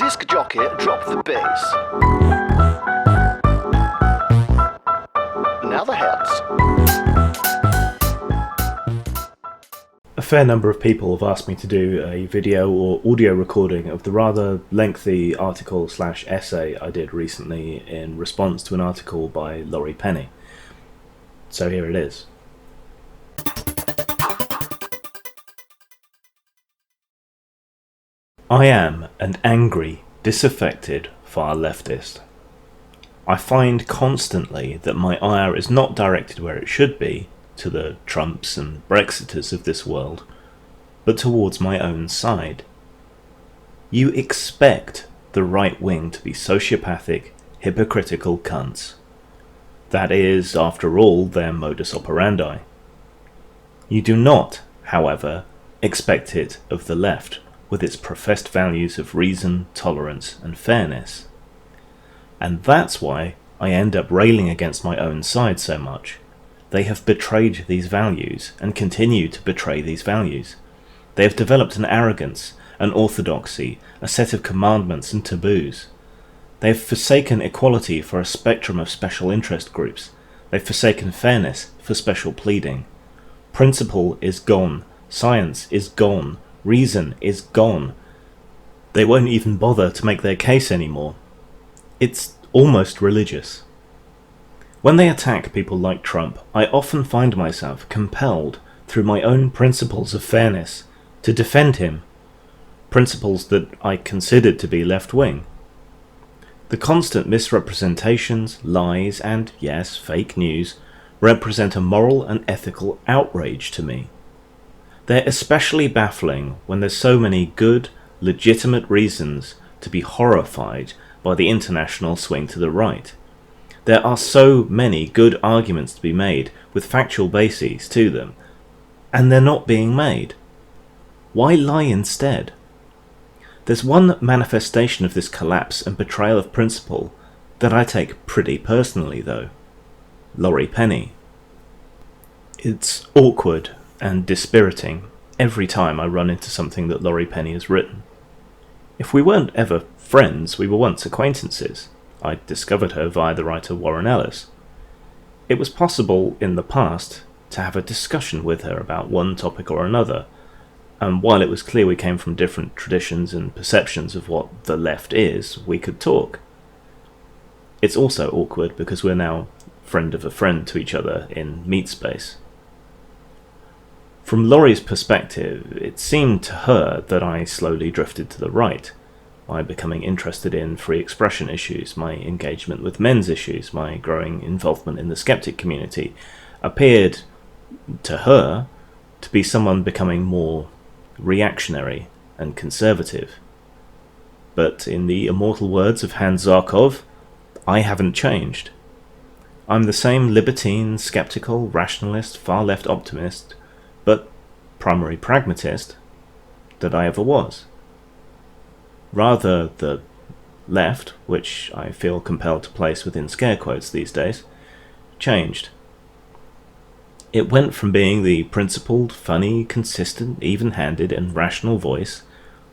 disc jockey drop the bass. Now the heads. A fair number of people have asked me to do a video or audio recording of the rather lengthy article/essay I did recently in response to an article by Laurie Penny. So here it is. I am an angry, disaffected far leftist. I find constantly that my ire is not directed where it should be, to the Trumps and Brexiters of this world, but towards my own side. You expect the right wing to be sociopathic, hypocritical cunts. That is, after all, their modus operandi. You do not, however, expect it of the left, with its professed values of reason, tolerance, and fairness. And that's why I end up railing against my own side so much. They have betrayed these values, and continue to betray these values. They have developed an arrogance, an orthodoxy, a set of commandments and taboos. They have forsaken equality for a spectrum of special interest groups. They've forsaken fairness for special pleading. Principle is gone. Science is gone. Reason is gone. They won't even bother to make their case anymore. It's almost religious. When they attack people like Trump, I often find myself compelled, through my own principles of fairness, to defend him. Principles that I considered to be left-wing. The constant misrepresentations, lies, and, yes, fake news represent a moral and ethical outrage to me. They're especially baffling when there's so many good, legitimate reasons to be horrified by the international swing to the right. There are so many good arguments to be made with factual bases to them, and they're not being made. Why lie instead? There's one manifestation of this collapse and betrayal of principle that I take pretty personally, though. Laurie Penny. It's awkward and dispiriting every time I run into something that Laurie Penny has written. If we weren't ever friends, we were once acquaintances. I discovered her via the writer Warren Ellis. It was possible in the past to have a discussion with her about one topic or another, and while it was clear we came from different traditions and perceptions of what the left is, we could talk. It's also awkward because we're now friend of a friend to each other in meat space. From Laurie's perspective, it seemed to her that I slowly drifted to the right, by becoming interested in free expression issues, my engagement with men's issues, my growing involvement in the skeptic community, appeared, to her, to be someone becoming more reactionary and conservative. But in the immortal words of Hans Zarkov, I haven't changed. I'm the same libertine, skeptical, rationalist, far-left optimist, but primary pragmatist, that I ever was. Rather, the left, which I feel compelled to place within scare quotes these days, changed. It went from being the principled, funny, consistent, even-handed, and rational voice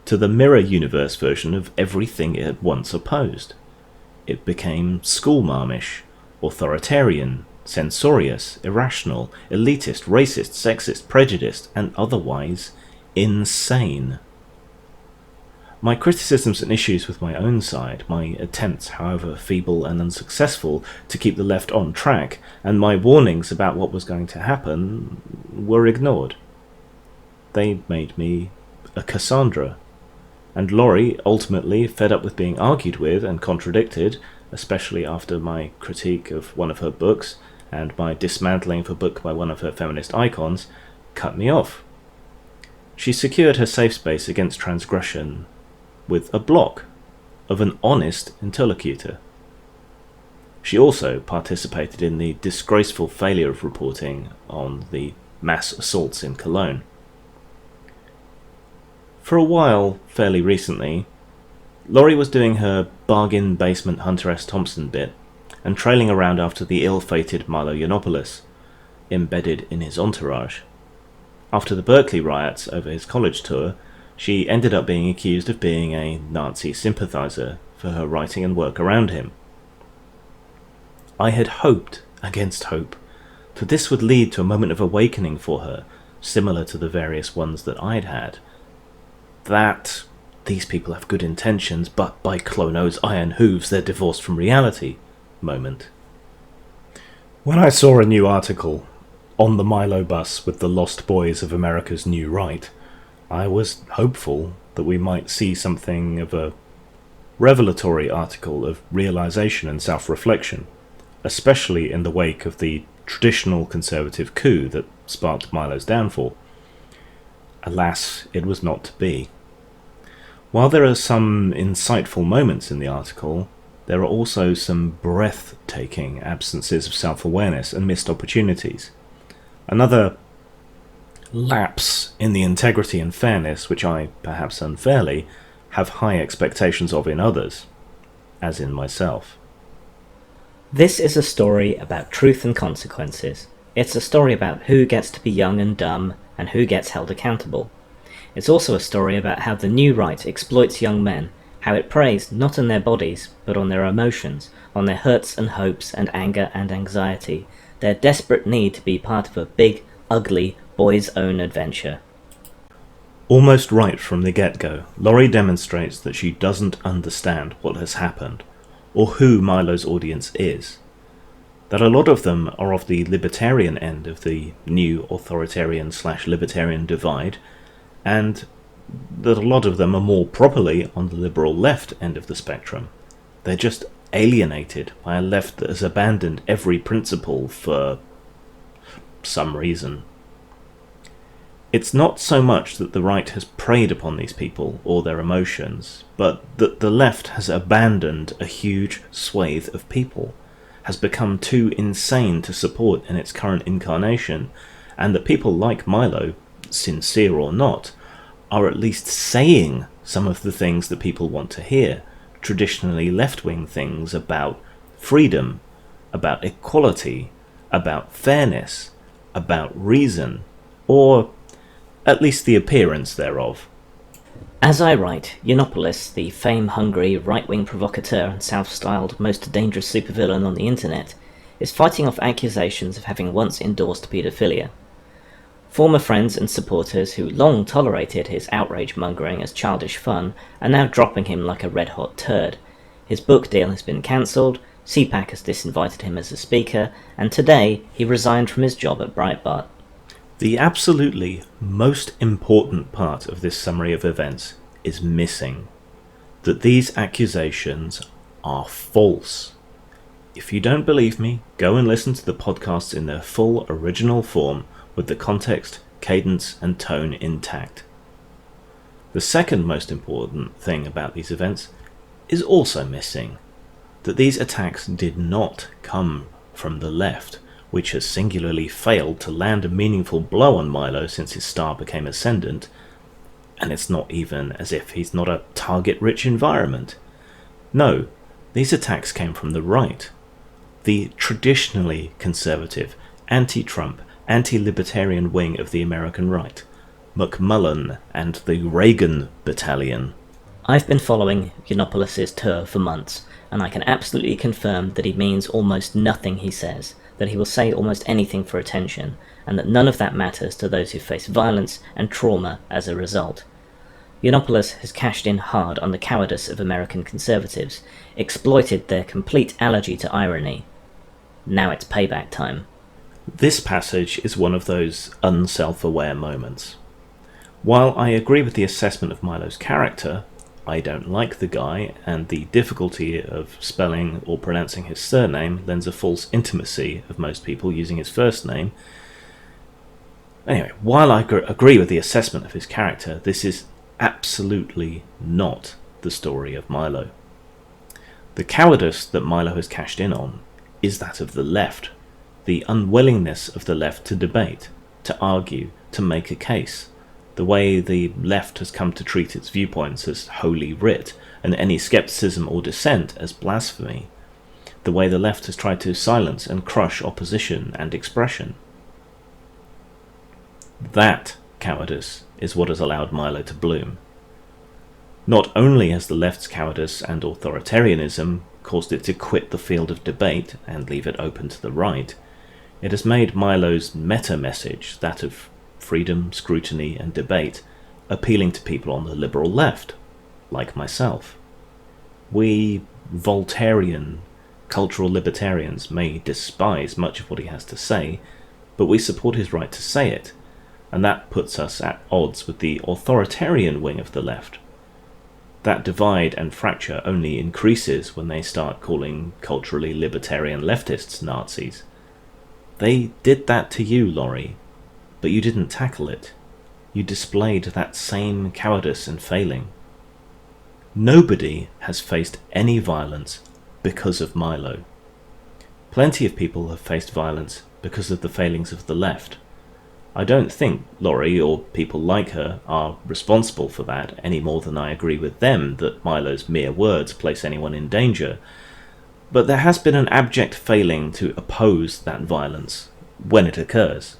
to the mirror universe version of everything it had once opposed. It became schoolmarmish, authoritarian, censorious, irrational, elitist, racist, sexist, prejudiced, and otherwise insane. My criticisms and issues with my own side, my attempts, however feeble and unsuccessful, to keep the left on track, and my warnings about what was going to happen, were ignored. They made me a Cassandra, and Laurie, ultimately fed up with being argued with and contradicted, especially after my critique of one of her books, and my dismantling of a book by one of her feminist icons, cut me off. She secured her safe space against transgression with a block of an honest interlocutor. She also participated in the disgraceful failure of reporting on the mass assaults in Cologne. For a while, fairly recently, Laurie was doing her bargain basement Hunter S. Thompson bit, and trailing around after the ill-fated Milo Yiannopoulos, embedded in his entourage. After the Berkeley riots over his college tour, she ended up being accused of being a Nazi sympathizer for her writing and work around him. I had hoped, against hope, that this would lead to a moment of awakening for her, similar to the various ones that I'd had. That these people have good intentions, but by Clono's iron hooves they're divorced from reality moment. When I saw a new article on the Milo bus with the Lost Boys of America's New Right, I was hopeful that we might see something of a revelatory article of realization and self-reflection, especially in the wake of the traditional conservative coup that sparked Milo's downfall. Alas, it was not to be. While there are some insightful moments in the article, there are also some breathtaking absences of self-awareness and missed opportunities. Another lapse in the integrity and fairness which I, perhaps unfairly, have high expectations of in others, as in myself. This is a story about truth and consequences. It's a story about who gets to be young and dumb and who gets held accountable. It's also a story about how the new right exploits young men, how it preys not on their bodies, but on their emotions, on their hurts and hopes and anger and anxiety, their desperate need to be part of a big, ugly, boy's own adventure. Almost right from the get-go, Laurie demonstrates that she doesn't understand what has happened, or who Milo's audience is. That a lot of them are of the libertarian end of the new authoritarian/libertarian divide, and that a lot of them are more properly on the liberal left end of the spectrum. They're just alienated by a left that has abandoned every principle for some reason. It's not so much that the right has preyed upon these people or their emotions, but that the left has abandoned a huge swathe of people, has become too insane to support in its current incarnation, and that people like Milo, sincere or not, are at least saying some of the things that people want to hear, traditionally left-wing things about freedom, about equality, about fairness, about reason, or at least the appearance thereof. As I write, Yiannopoulos, the fame-hungry, right-wing provocateur and self-styled most dangerous supervillain on the internet, is fighting off accusations of having once endorsed paedophilia. Former friends and supporters who long tolerated his outrage-mongering as childish fun are now dropping him like a red-hot turd. His book deal has been cancelled, CPAC has disinvited him as a speaker, and today he resigned from his job at Breitbart. The absolutely most important part of this summary of events is missing. That these accusations are false. If you don't believe me, go and listen to the podcasts in their full original form with the context, cadence and tone intact. The second most important thing about these events is also missing. That these attacks did not come from the left, which has singularly failed to land a meaningful blow on Milo since his star became ascendant, and it's not even as if he's not a target-rich environment. No, these attacks came from the right. The traditionally conservative, anti-Trump, anti-libertarian wing of the American right, McMullen and the Reagan Battalion. I've been following Yiannopoulos' tour for months, and I can absolutely confirm that he means almost nothing he says, that he will say almost anything for attention, and that none of that matters to those who face violence and trauma as a result. Yiannopoulos has cashed in hard on the cowardice of American conservatives, exploited their complete allergy to irony. Now it's payback time. This passage is one of those unself-aware moments. While I agree with the assessment of Milo's character, I don't like the guy, and the difficulty of spelling or pronouncing his surname lends a false intimacy of most people using his first name. Anyway, while I agree with the assessment of his character, this is absolutely not the story of Milo. The cowardice that Milo has cashed in on is that of the left, the unwillingness of the left to debate, to argue, to make a case. The way the left has come to treat its viewpoints as holy writ, and any skepticism or dissent as blasphemy. The way the left has tried to silence and crush opposition and expression. That cowardice is what has allowed Milo to bloom. Not only has the left's cowardice and authoritarianism caused it to quit the field of debate and leave it open to the right, it has made Milo's meta-message, that of freedom, scrutiny, and debate, appealing to people on the liberal left, like myself. We Voltairean cultural libertarians may despise much of what he has to say, but we support his right to say it, and that puts us at odds with the authoritarian wing of the left. That divide and fracture only increases when they start calling culturally libertarian leftists Nazis. They did that to you, Laurie, but you didn't tackle it. You displayed that same cowardice and failing. Nobody has faced any violence because of Milo. Plenty of people have faced violence because of the failings of the left. I don't think Laurie or people like her are responsible for that any more than I agree with them that Milo's mere words place anyone in danger, but there has been an abject failing to oppose that violence when it occurs.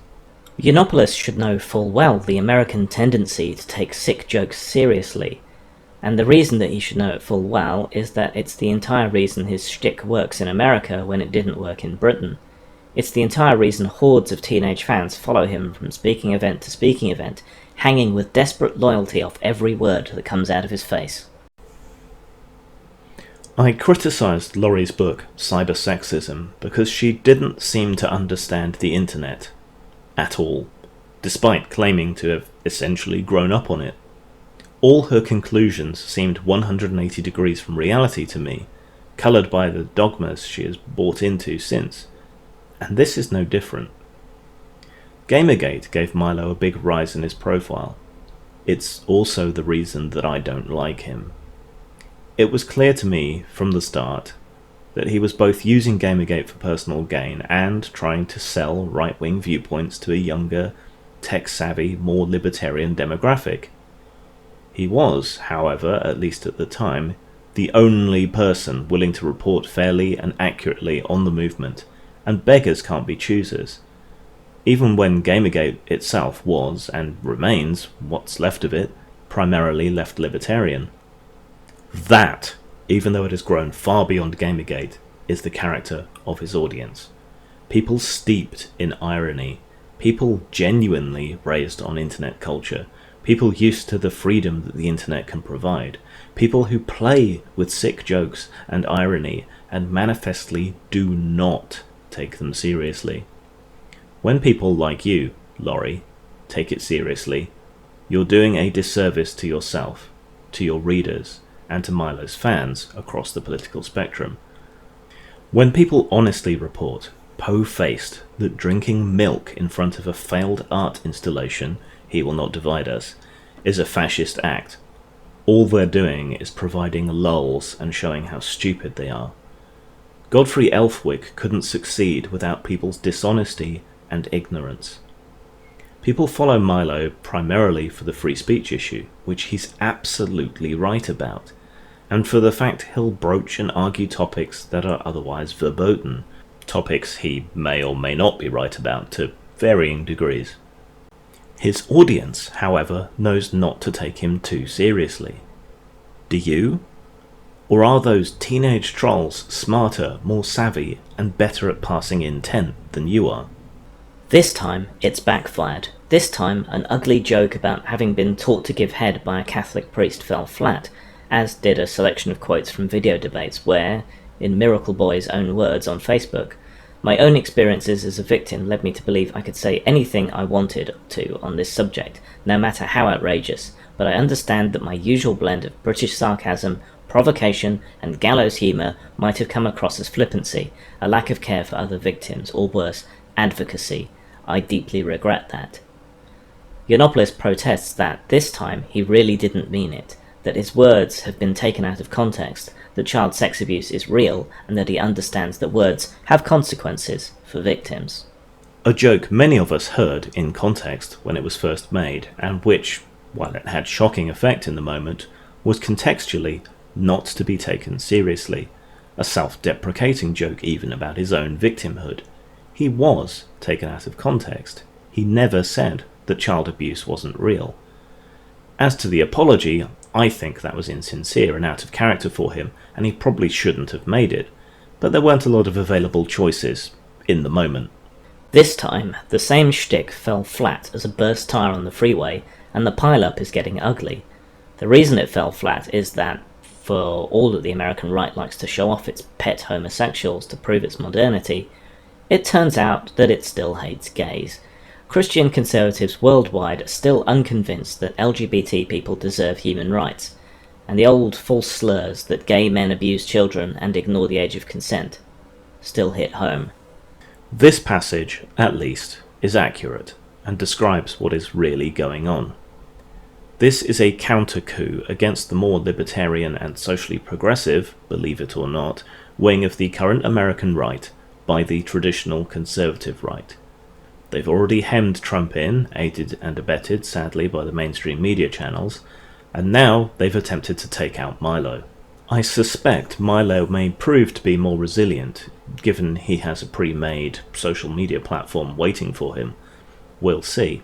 Yiannopoulos should know full well the American tendency to take sick jokes seriously, and the reason that he should know it full well is that it's the entire reason his shtick works in America when it didn't work in Britain. It's the entire reason hordes of teenage fans follow him from speaking event to speaking event, hanging with desperate loyalty off every word that comes out of his face. I criticised Laurie's book, Cybersexism, because she didn't seem to understand the internet at all, despite claiming to have essentially grown up on it. All her conclusions seemed 180 degrees from reality to me, coloured by the dogmas she has bought into since. And this is no different. Gamergate gave Milo a big rise in his profile. It's also the reason that I don't like him. It was clear to me from the start that he was both using Gamergate for personal gain and trying to sell right-wing viewpoints to a younger, tech-savvy, more libertarian demographic. He was, however, at least at the time, the only person willing to report fairly and accurately on the movement, and beggars can't be choosers. Even when Gamergate itself was, and remains, what's left of it, primarily left libertarian. That, even though it has grown far beyond Gamergate, is the character of his audience. People steeped in irony, people genuinely raised on internet culture, people used to the freedom that the internet can provide, people who play with sick jokes and irony and manifestly do not take them seriously. When people like you, Laurie, take it seriously, you're doing a disservice to yourself, to your readers, and to Milo's fans across the political spectrum. When people honestly report, po-faced, that drinking milk in front of a failed art installation, He Will Not Divide Us, is a fascist act, all they're doing is providing lulls and showing how stupid they are. Godfrey Elfwick couldn't succeed without people's dishonesty and ignorance. People follow Milo primarily for the free speech issue, which he's absolutely right about, and for the fact he'll broach and argue topics that are otherwise verboten, topics he may or may not be right about to varying degrees. His audience, however, knows not to take him too seriously. Do you? Or are those teenage trolls smarter, more savvy, and better at passing intent than you are? This time, it's backfired. This time, an ugly joke about having been taught to give head by a Catholic priest fell flat, as did a selection of quotes from video debates where, in Miracle Boy's own words on Facebook, my own experiences as a victim led me to believe I could say anything I wanted to on this subject, no matter how outrageous, but I understand that my usual blend of British sarcasm, provocation, and gallows humour might have come across as flippancy, a lack of care for other victims, or worse, advocacy. I deeply regret that. Yiannopoulos protests that, this time, he really didn't mean it, that his words have been taken out of context, that child sex abuse is real, and that he understands that words have consequences for victims. A joke many of us heard in context when it was first made, and which, while it had shocking effect in the moment, was contextually not to be taken seriously, a self-deprecating joke even about his own victimhood. He was taken out of context. He never said that child abuse wasn't real. As to the apology, I think that was insincere and out of character for him, and he probably shouldn't have made it, but there weren't a lot of available choices in the moment. This time, the same shtick fell flat as a burst tyre on the freeway, and the pile-up is getting ugly. The reason it fell flat is that, for all that the American right likes to show off its pet homosexuals to prove its modernity, it turns out that it still hates gays. Christian conservatives worldwide are still unconvinced that LGBT people deserve human rights, and the old false slurs that gay men abuse children and ignore the age of consent still hit home. This passage, at least, is accurate and describes what is really going on. This is a counter-coup against the more libertarian and socially progressive, believe it or not, wing of the current American right by the traditional conservative right. They've already hemmed Trump in, aided and abetted, sadly, by the mainstream media channels, and now they've attempted to take out Milo. I suspect Milo may prove to be more resilient, given he has a pre-made social media platform waiting for him. We'll see.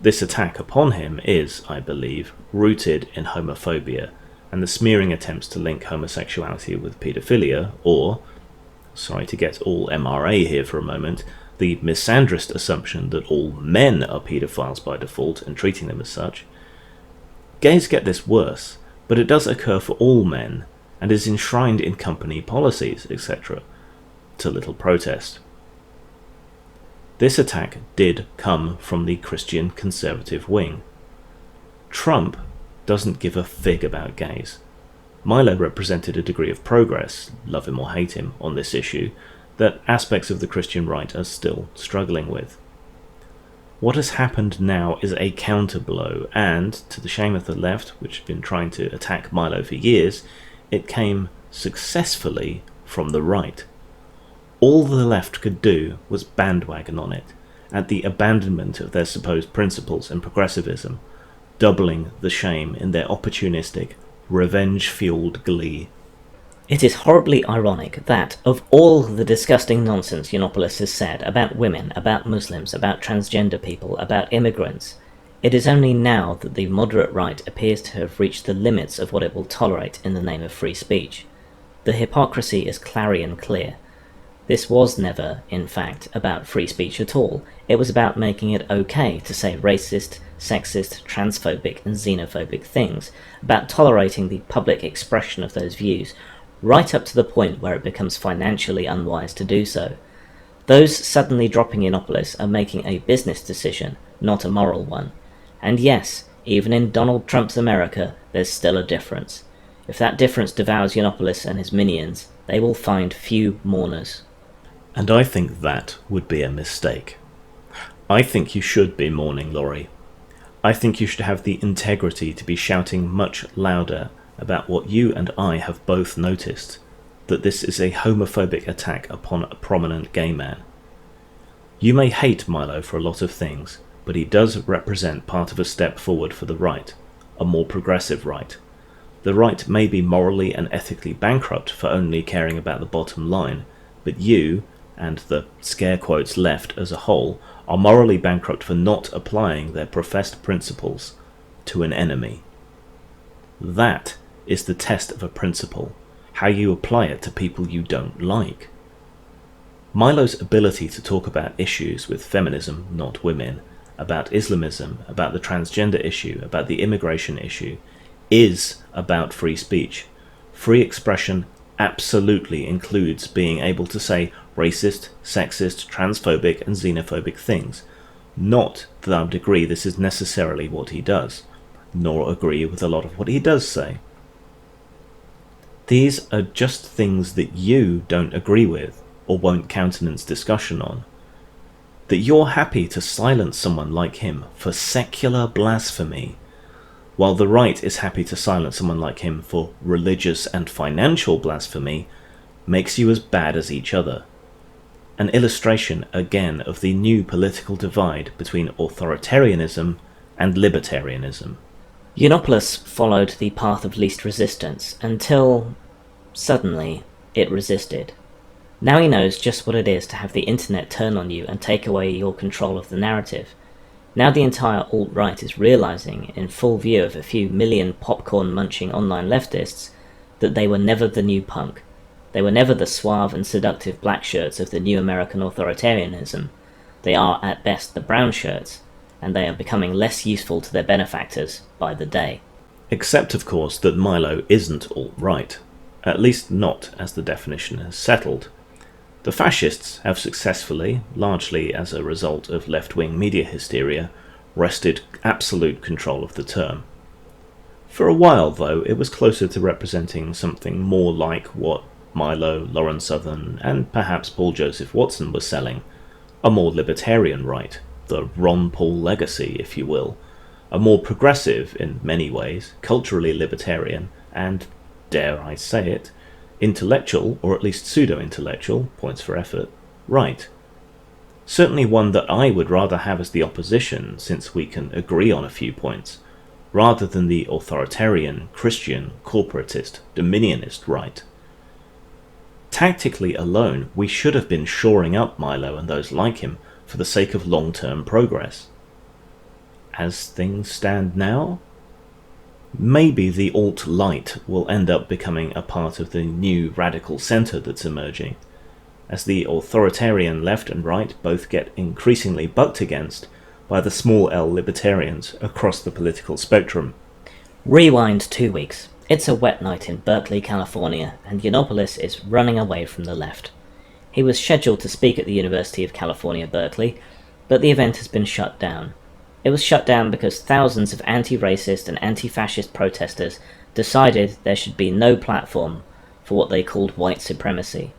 This attack upon him is, I believe, rooted in homophobia, and the smearing attempts to link homosexuality with paedophilia, or, sorry to get all MRA here for a moment, the misandrist assumption that all men are paedophiles by default and treating them as such. Gays get this worse, but it does occur for all men, and is enshrined in company policies, etc., to little protest. This attack did come from the Christian conservative wing. Trump doesn't give a fig about gays. Milo represented a degree of progress, love him or hate him, on this issue that aspects of the Christian right are still struggling with. What has happened now is a counterblow, and, to the shame of the left, which has been trying to attack Milo for years, it came successfully from the right. All the left could do was bandwagon on it, at the abandonment of their supposed principles and progressivism, doubling the shame in their opportunistic, revenge-fueled glee. It is horribly ironic that, of all the disgusting nonsense Yiannopoulos has said about women, about Muslims, about transgender people, about immigrants, it is only now that the moderate right appears to have reached the limits of what it will tolerate in the name of free speech. The hypocrisy is clarion clear. This was never, in fact, about free speech at all. It was about making it okay to say racist, sexist, transphobic and xenophobic things, about tolerating the public expression of those views, right up to the point where it becomes financially unwise to do so. Those suddenly dropping Yiannopoulos are making a business decision, not a moral one. And yes, even in Donald Trump's America, there's still a difference. If that difference devours Yiannopoulos and his minions, they will find few mourners. And I think that would be a mistake. I think you should be mourning Laurie. I think you should have the integrity to be shouting much louder about what you and I have both noticed, that this is a homophobic attack upon a prominent gay man. You may hate Milo for a lot of things, but he does represent part of a step forward for the right, a more progressive right. The right may be morally and ethically bankrupt for only caring about the bottom line, but you, and the scare quotes left as a whole, are morally bankrupt for not applying their professed principles to an enemy. That is the test of a principle, how you apply it to people you don't like. Milo's ability to talk about issues with feminism, not women, about Islamism, about the transgender issue, about the immigration issue, is about free speech. Free expression absolutely includes being able to say racist, sexist, transphobic and xenophobic things. Not that I would agree this is necessarily what he does, nor agree with a lot of what he does say. These are just things that you don't agree with, or won't countenance discussion on. That you're happy to silence someone like him for secular blasphemy, while the right is happy to silence someone like him for religious and financial blasphemy, makes you as bad as each other. An illustration, again, of the new political divide between authoritarianism and libertarianism. Yiannopoulos followed the path of least resistance until, suddenly, it resisted. Now he knows just what it is to have the internet turn on you and take away your control of the narrative. Now the entire alt-right is realising, in full view of a few million popcorn-munching online leftists, that they were never the new punk. They were never the suave and seductive black shirts of the new American authoritarianism. They are, at best, the brown shirts, and they are becoming less useful to their benefactors by the day. Except, of course, that Milo isn't alt-right. At least not as the definition has settled. The fascists have successfully, largely as a result of left-wing media hysteria, wrested absolute control of the term. For a while, though, it was closer to representing something more like what Milo, Lauren Southern, and perhaps Paul Joseph Watson were selling, a more libertarian right, the Ron Paul legacy, if you will, a more progressive, in many ways, culturally libertarian, and, dare I say it, intellectual, or at least pseudo-intellectual, points for effort, right. Certainly one that I would rather have as the opposition, since we can agree on a few points, rather than the authoritarian, Christian, corporatist, dominionist right. Tactically alone, we should have been shoring up Milo and those like him for the sake of long-term progress. As things stand now, maybe the alt-light will end up becoming a part of the new radical centre that's emerging, as the authoritarian left and right both get increasingly bucked against by the small L libertarians across the political spectrum. Rewind 2 weeks. It's a wet night in Berkeley, California, and Yiannopoulos is running away from the left. He was scheduled to speak at the University of California, Berkeley, but the event has been shut down. It was shut down because thousands of anti-racist and anti-fascist protesters decided there should be no platform for what they called white supremacy.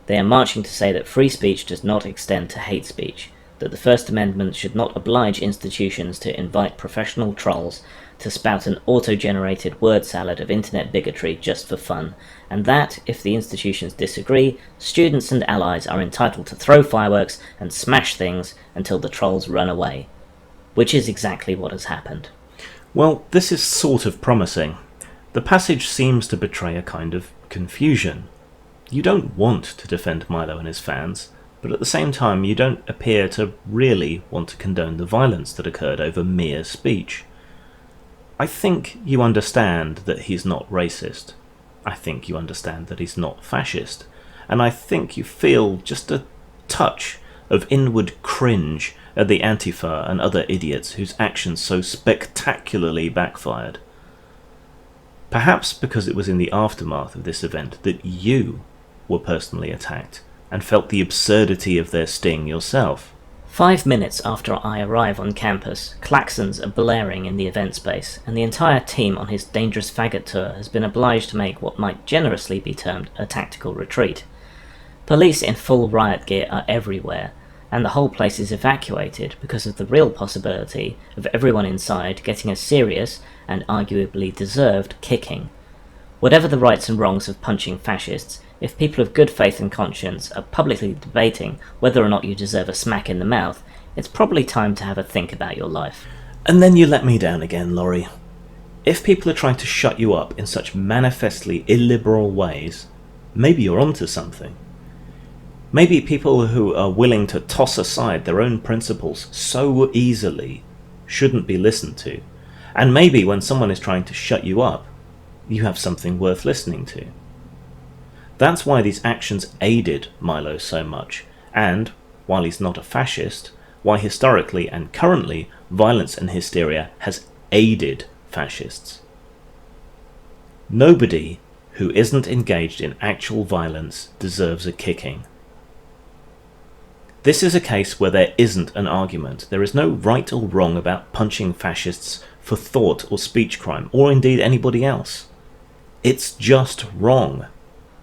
They are marching to say that free speech does not extend to hate speech, that the First Amendment should not oblige institutions to invite professional trolls to spout an auto-generated word salad of internet bigotry just for fun, and that, if the institutions disagree, students and allies are entitled to throw fireworks and smash things until the trolls run away. Which is exactly what has happened. Well, this is sort of promising. The passage seems to betray a kind of confusion. You don't want to defend Milo and his fans, but at the same time you don't appear to really want to condone the violence that occurred over mere speech. I think you understand that he's not racist. I think you understand that he's not fascist. And I think you feel just a touch of inward cringe at the Antifa and other idiots whose actions so spectacularly backfired. Perhaps because it was in the aftermath of this event that you were personally attacked and felt the absurdity of their sting yourself. 5 minutes after I arrive on campus, klaxons are blaring in the event space, and the entire team on his dangerous faggot tour has been obliged to make what might generously be termed a tactical retreat. Police in full riot gear are everywhere, and the whole place is evacuated because of the real possibility of everyone inside getting a serious, and arguably deserved, kicking. Whatever the rights and wrongs of punching fascists, if people of good faith and conscience are publicly debating whether or not you deserve a smack in the mouth, it's probably time to have a think about your life. And then you let me down again, Laurie. If people are trying to shut you up in such manifestly illiberal ways, maybe you're onto something. Maybe people who are willing to toss aside their own principles so easily shouldn't be listened to. And maybe when someone is trying to shut you up, you have something worth listening to. That's why these actions aided Milo so much, and, while he's not a fascist, why historically and currently violence and hysteria has aided fascists. Nobody who isn't engaged in actual violence deserves a kicking. This is a case where there isn't an argument. There is no right or wrong about punching fascists for thought or speech crime, or indeed anybody else. It's just wrong.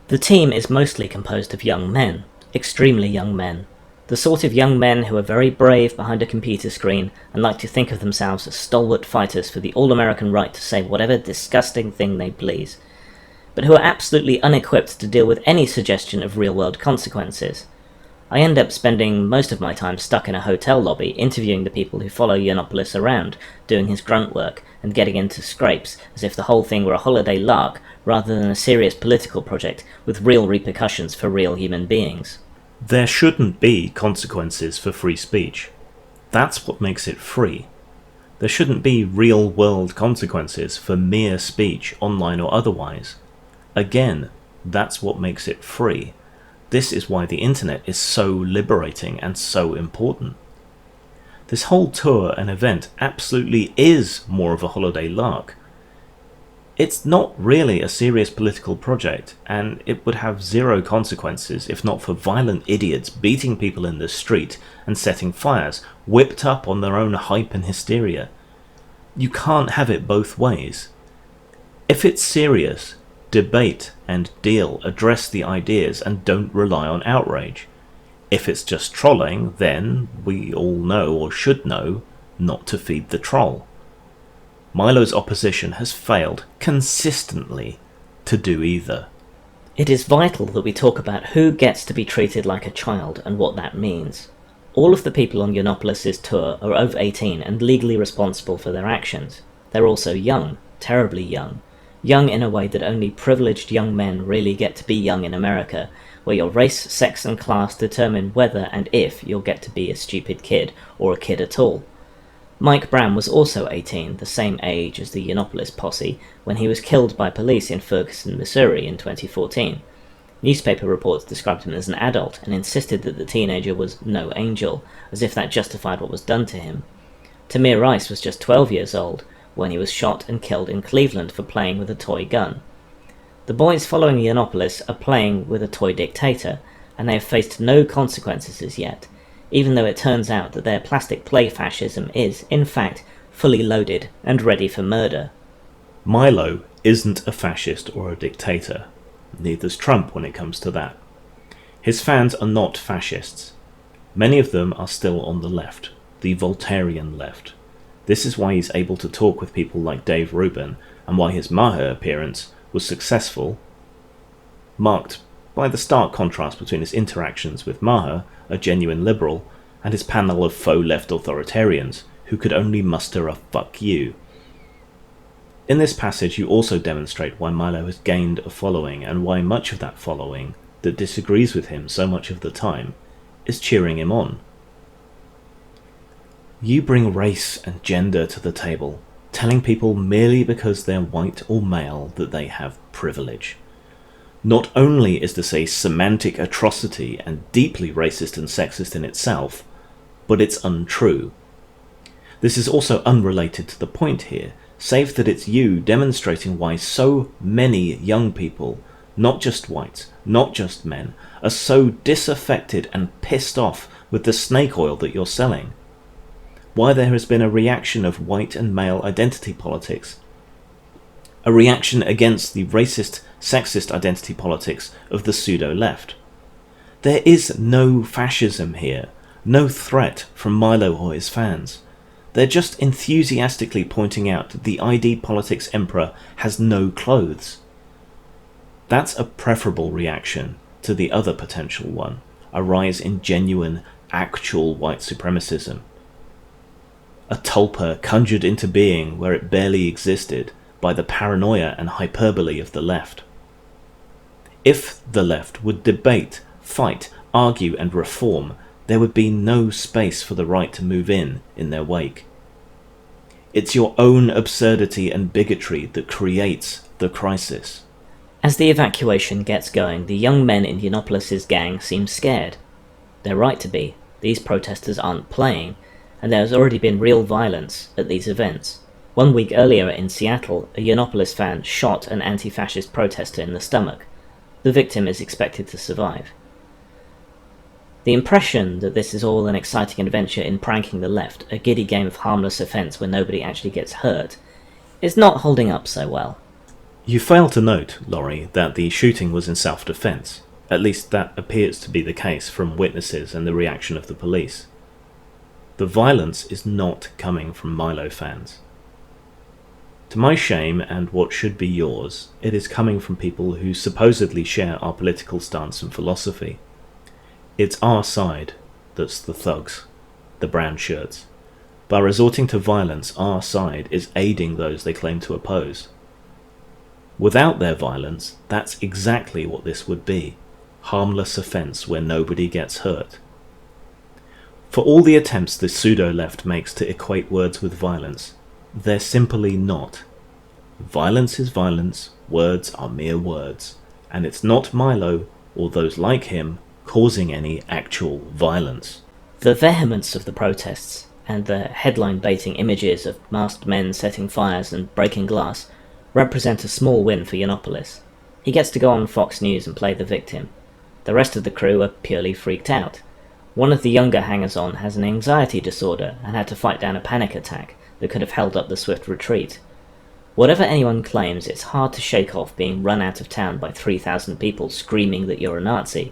The team is mostly composed of young men, extremely young men. The sort of young men who are very brave behind a computer screen and like to think of themselves as stalwart fighters for the all-American right to say whatever disgusting thing they please, but who are absolutely unequipped to deal with any suggestion of real-world consequences. I end up spending most of my time stuck in a hotel lobby interviewing the people who follow Yiannopoulos around, doing his grunt work, and getting into scrapes as if the whole thing were a holiday lark rather than a serious political project with real repercussions for real human beings. There shouldn't be consequences for free speech. That's what makes it free. There shouldn't be real-world consequences for mere speech, online or otherwise. Again, that's what makes it free. This is why the internet is so liberating and so important. This whole tour and event absolutely is more of a holiday lark. It's not really a serious political project, and it would have zero consequences if not for violent idiots beating people in the street and setting fires, whipped up on their own hype and hysteria. You can't have it both ways. If it's serious, debate and deal, address the ideas and don't rely on outrage. If it's just trolling, then we all know, or should know, not to feed the troll. Milo's opposition has failed consistently to do either. It is vital that we talk about who gets to be treated like a child and what that means. All of the people on Yiannopoulos' tour are over 18 and legally responsible for their actions. They're also young, terribly young. Young in a way that only privileged young men really get to be young in America, where your race, sex and class determine whether and if you'll get to be a stupid kid or a kid at all. Mike Brown was also 18, the same age as the Yiannopoulos posse, when he was killed by police in Ferguson, Missouri in 2014. Newspaper reports described him as an adult and insisted that the teenager was no angel, as if that justified what was done to him. Tamir Rice was just 12 years old when he was shot and killed in Cleveland for playing with a toy gun. The boys following Yiannopoulos are playing with a toy dictator, and they have faced no consequences as yet, even though it turns out that their plastic play fascism is, in fact, fully loaded and ready for murder. Milo isn't a fascist or a dictator. Neither's Trump when it comes to that. His fans are not fascists. Many of them are still on the left, the Voltairean left. This is why he's able to talk with people like Dave Rubin, and why his Maher appearance was successful, marked by the stark contrast between his interactions with Maher, a genuine liberal, and his panel of faux left authoritarians who could only muster a fuck you. In this passage you also demonstrate why Milo has gained a following, and why much of that following that disagrees with him so much of the time is cheering him on. You bring race and gender to the table, telling people merely because they're white or male that they have privilege. Not only is this a semantic atrocity and deeply racist and sexist in itself, but it's untrue. This is also unrelated to the point here, save that it's you demonstrating why so many young people, not just whites, not just men, are so disaffected and pissed off with the snake oil that you're selling. Why there has been a reaction of white and male identity politics. A reaction against the racist, sexist identity politics of the pseudo-left. There is no fascism here, no threat from Milo or his fans. They're just enthusiastically pointing out that the ID politics emperor has no clothes. That's a preferable reaction to the other potential one, a rise in genuine, actual white supremacism. A tulpa conjured into being where it barely existed by the paranoia and hyperbole of the left. If the left would debate, fight, argue and reform, there would be no space for the right to move in their wake. It's your own absurdity and bigotry that creates the crisis. As the evacuation gets going, the young men in Yiannopoulos' gang seem scared. They're right to be. These protesters aren't playing, and there has already been real violence at these events. 1 week earlier in Seattle, a Yiannopoulos fan shot an anti-fascist protester in the stomach. The victim is expected to survive. The impression that this is all an exciting adventure in pranking the left, a giddy game of harmless offence where nobody actually gets hurt, is not holding up so well. You fail to note, Laurie, that the shooting was in self-defence. At least that appears to be the case from witnesses and the reaction of the police. The violence is not coming from Milo fans. To my shame, and what should be yours, it is coming from people who supposedly share our political stance and philosophy. It's our side that's the thugs, the brown shirts. By resorting to violence, our side is aiding those they claim to oppose. Without their violence, that's exactly what this would be. Harmless offence where nobody gets hurt. For all the attempts the pseudo-left makes to equate words with violence, they're simply not. Violence is violence, words are mere words, and it's not Milo, or those like him, causing any actual violence. The vehemence of the protests, and the headline-baiting images of masked men setting fires and breaking glass, represent a small win for Yiannopoulos. He gets to go on Fox News and play the victim. The rest of the crew are purely freaked out. One of the younger hangers-on has an anxiety disorder and had to fight down a panic attack that could have held up the swift retreat. Whatever anyone claims, it's hard to shake off being run out of town by 3,000 people screaming that you're a Nazi.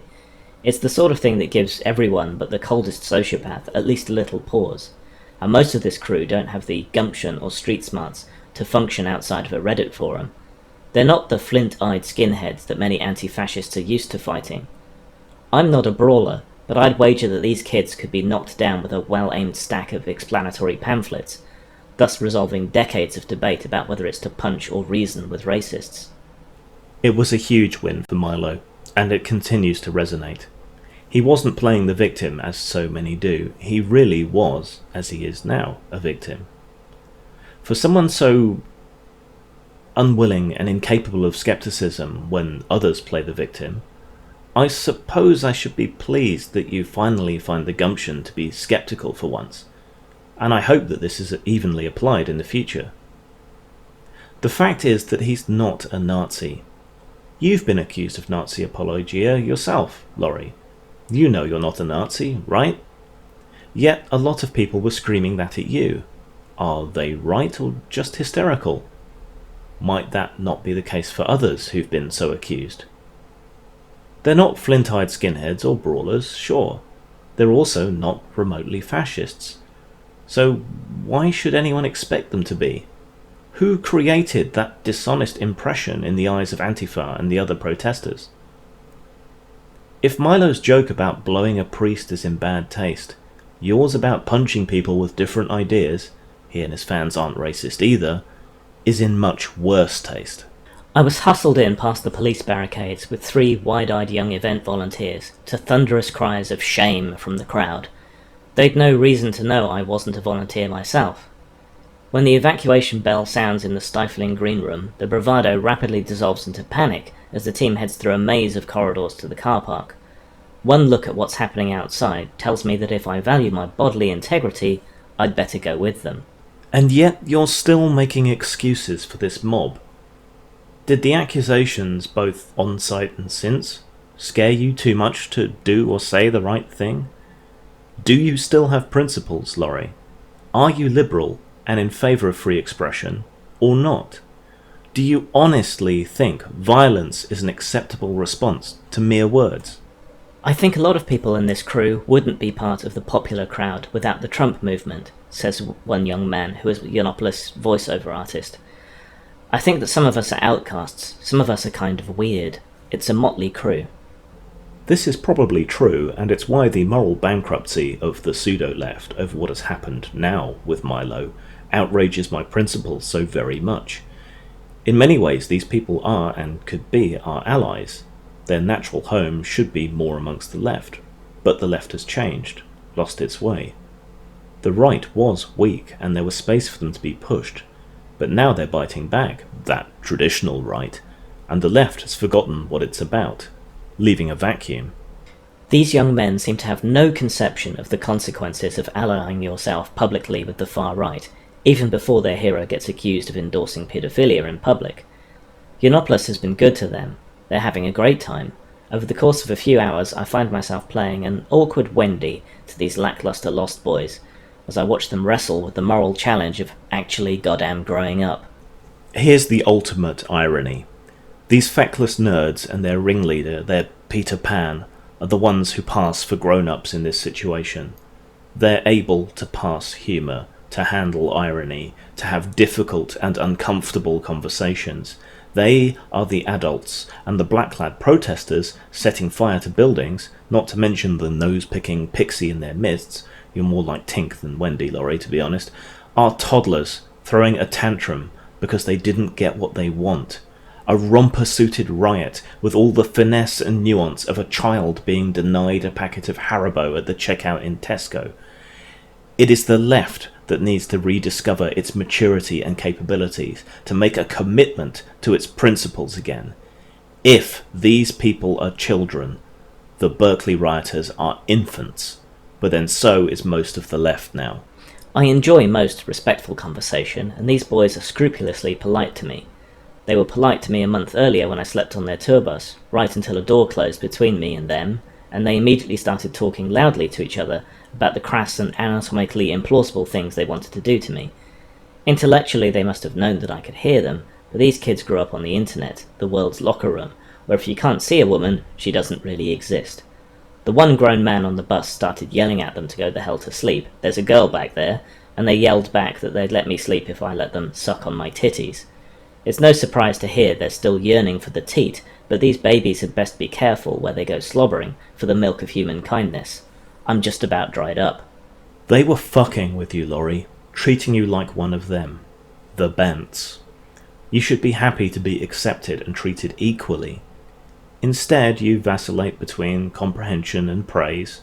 It's the sort of thing that gives everyone but the coldest sociopath at least a little pause, and most of this crew don't have the gumption or street smarts to function outside of a Reddit forum. They're not the flint-eyed skinheads that many anti-fascists are used to fighting. I'm not a brawler, but I'd wager that these kids could be knocked down with a well-aimed stack of explanatory pamphlets, thus resolving decades of debate about whether it's to punch or reason with racists. It was a huge win for Milo, and it continues to resonate. He wasn't playing the victim as so many do, he really was, as he is now, a victim. For someone so unwilling and incapable of skepticism when others play the victim, I suppose I should be pleased that you finally find the gumption to be skeptical for once, and I hope that this is evenly applied in the future. The fact is that he's not a Nazi. You've been accused of Nazi apologia yourself, Laurie. You know you're not a Nazi, right? Yet a lot of people were screaming that at you. Are they right or just hysterical? Might that not be the case for others who've been so accused? They're not flint-eyed skinheads or brawlers, sure. They're also not remotely fascists. So why should anyone expect them to be? Who created that dishonest impression in the eyes of Antifa and the other protesters? If Milo's joke about blowing a priest is in bad taste, yours about punching people with different ideas, he and his fans aren't racist either, is in much worse taste. I was hustled in past the police barricades with 3 wide-eyed young event volunteers to thunderous cries of shame from the crowd. They'd no reason to know I wasn't a volunteer myself. When the evacuation bell sounds in the stifling green room, the bravado rapidly dissolves into panic as the team heads through a maze of corridors to the car park. One look at what's happening outside tells me that if I value my bodily integrity, I'd better go with them. And yet you're still making excuses for this mob. Did the accusations, both on-site and since, scare you too much to do or say the right thing? Do you still have principles, Laurie? Are you liberal and in favour of free expression, or not? Do you honestly think violence is an acceptable response to mere words? I think a lot of people in this crew wouldn't be part of the popular crowd without the Trump movement, says one young man who is Yiannopoulos' voiceover artist. I think that some of us are outcasts, some of us are kind of weird. It's a motley crew. This is probably true, and it's why the moral bankruptcy of the pseudo-left over what has happened now with Milo outrages my principles so very much. In many ways, these people are, and could be, our allies. Their natural home should be more amongst the left, but the left has changed, lost its way. The right was weak, and there was space for them to be pushed, but now they're biting back, that traditional right, and the left has forgotten what it's about, leaving a vacuum. These young men seem to have no conception of the consequences of allying yourself publicly with the far right, even before their hero gets accused of endorsing paedophilia in public. Yiannopoulos has been good to them. They're having a great time. Over the course of a few hours, I find myself playing an awkward Wendy to these lackluster Lost Boys, as I watch them wrestle with the moral challenge of actually goddamn growing up. Here's the ultimate irony. These feckless nerds and their ringleader, their Peter Pan, are the ones who pass for grown-ups in this situation. They're able to pass humour, to handle irony, to have difficult and uncomfortable conversations. They are the adults, and the black-clad protesters setting fire to buildings, not to mention the nose-picking pixie in their midst, you're more like Tink than Wendy, Laurie, to be honest, are toddlers throwing a tantrum because they didn't get what they want. A romper-suited riot with all the finesse and nuance of a child being denied a packet of Haribo at the checkout in Tesco. It is the left that needs to rediscover its maturity and capabilities, to make a commitment to its principles again. If these people are children, the Berkeley rioters are infants, but then so is most of the left now. I enjoy most respectful conversation, and these boys are scrupulously polite to me. They were polite to me a month earlier when I slept on their tour bus, right until a door closed between me and them, and they immediately started talking loudly to each other about the crass and anatomically implausible things they wanted to do to me. Intellectually they must have known that I could hear them, but these kids grew up on the internet, the world's locker room, where if you can't see a woman, she doesn't really exist. The one grown man on the bus started yelling at them to go the hell to sleep. There's a girl back there, and they yelled back that they'd let me sleep if I let them suck on my titties. It's no surprise to hear they're still yearning for the teat, but these babies had best be careful where they go slobbering for the milk of human kindness. I'm just about dried up. They were fucking with you, Laurie, treating you like one of them. The Bents. You should be happy to be accepted and treated equally. Instead, you vacillate between comprehension and praise,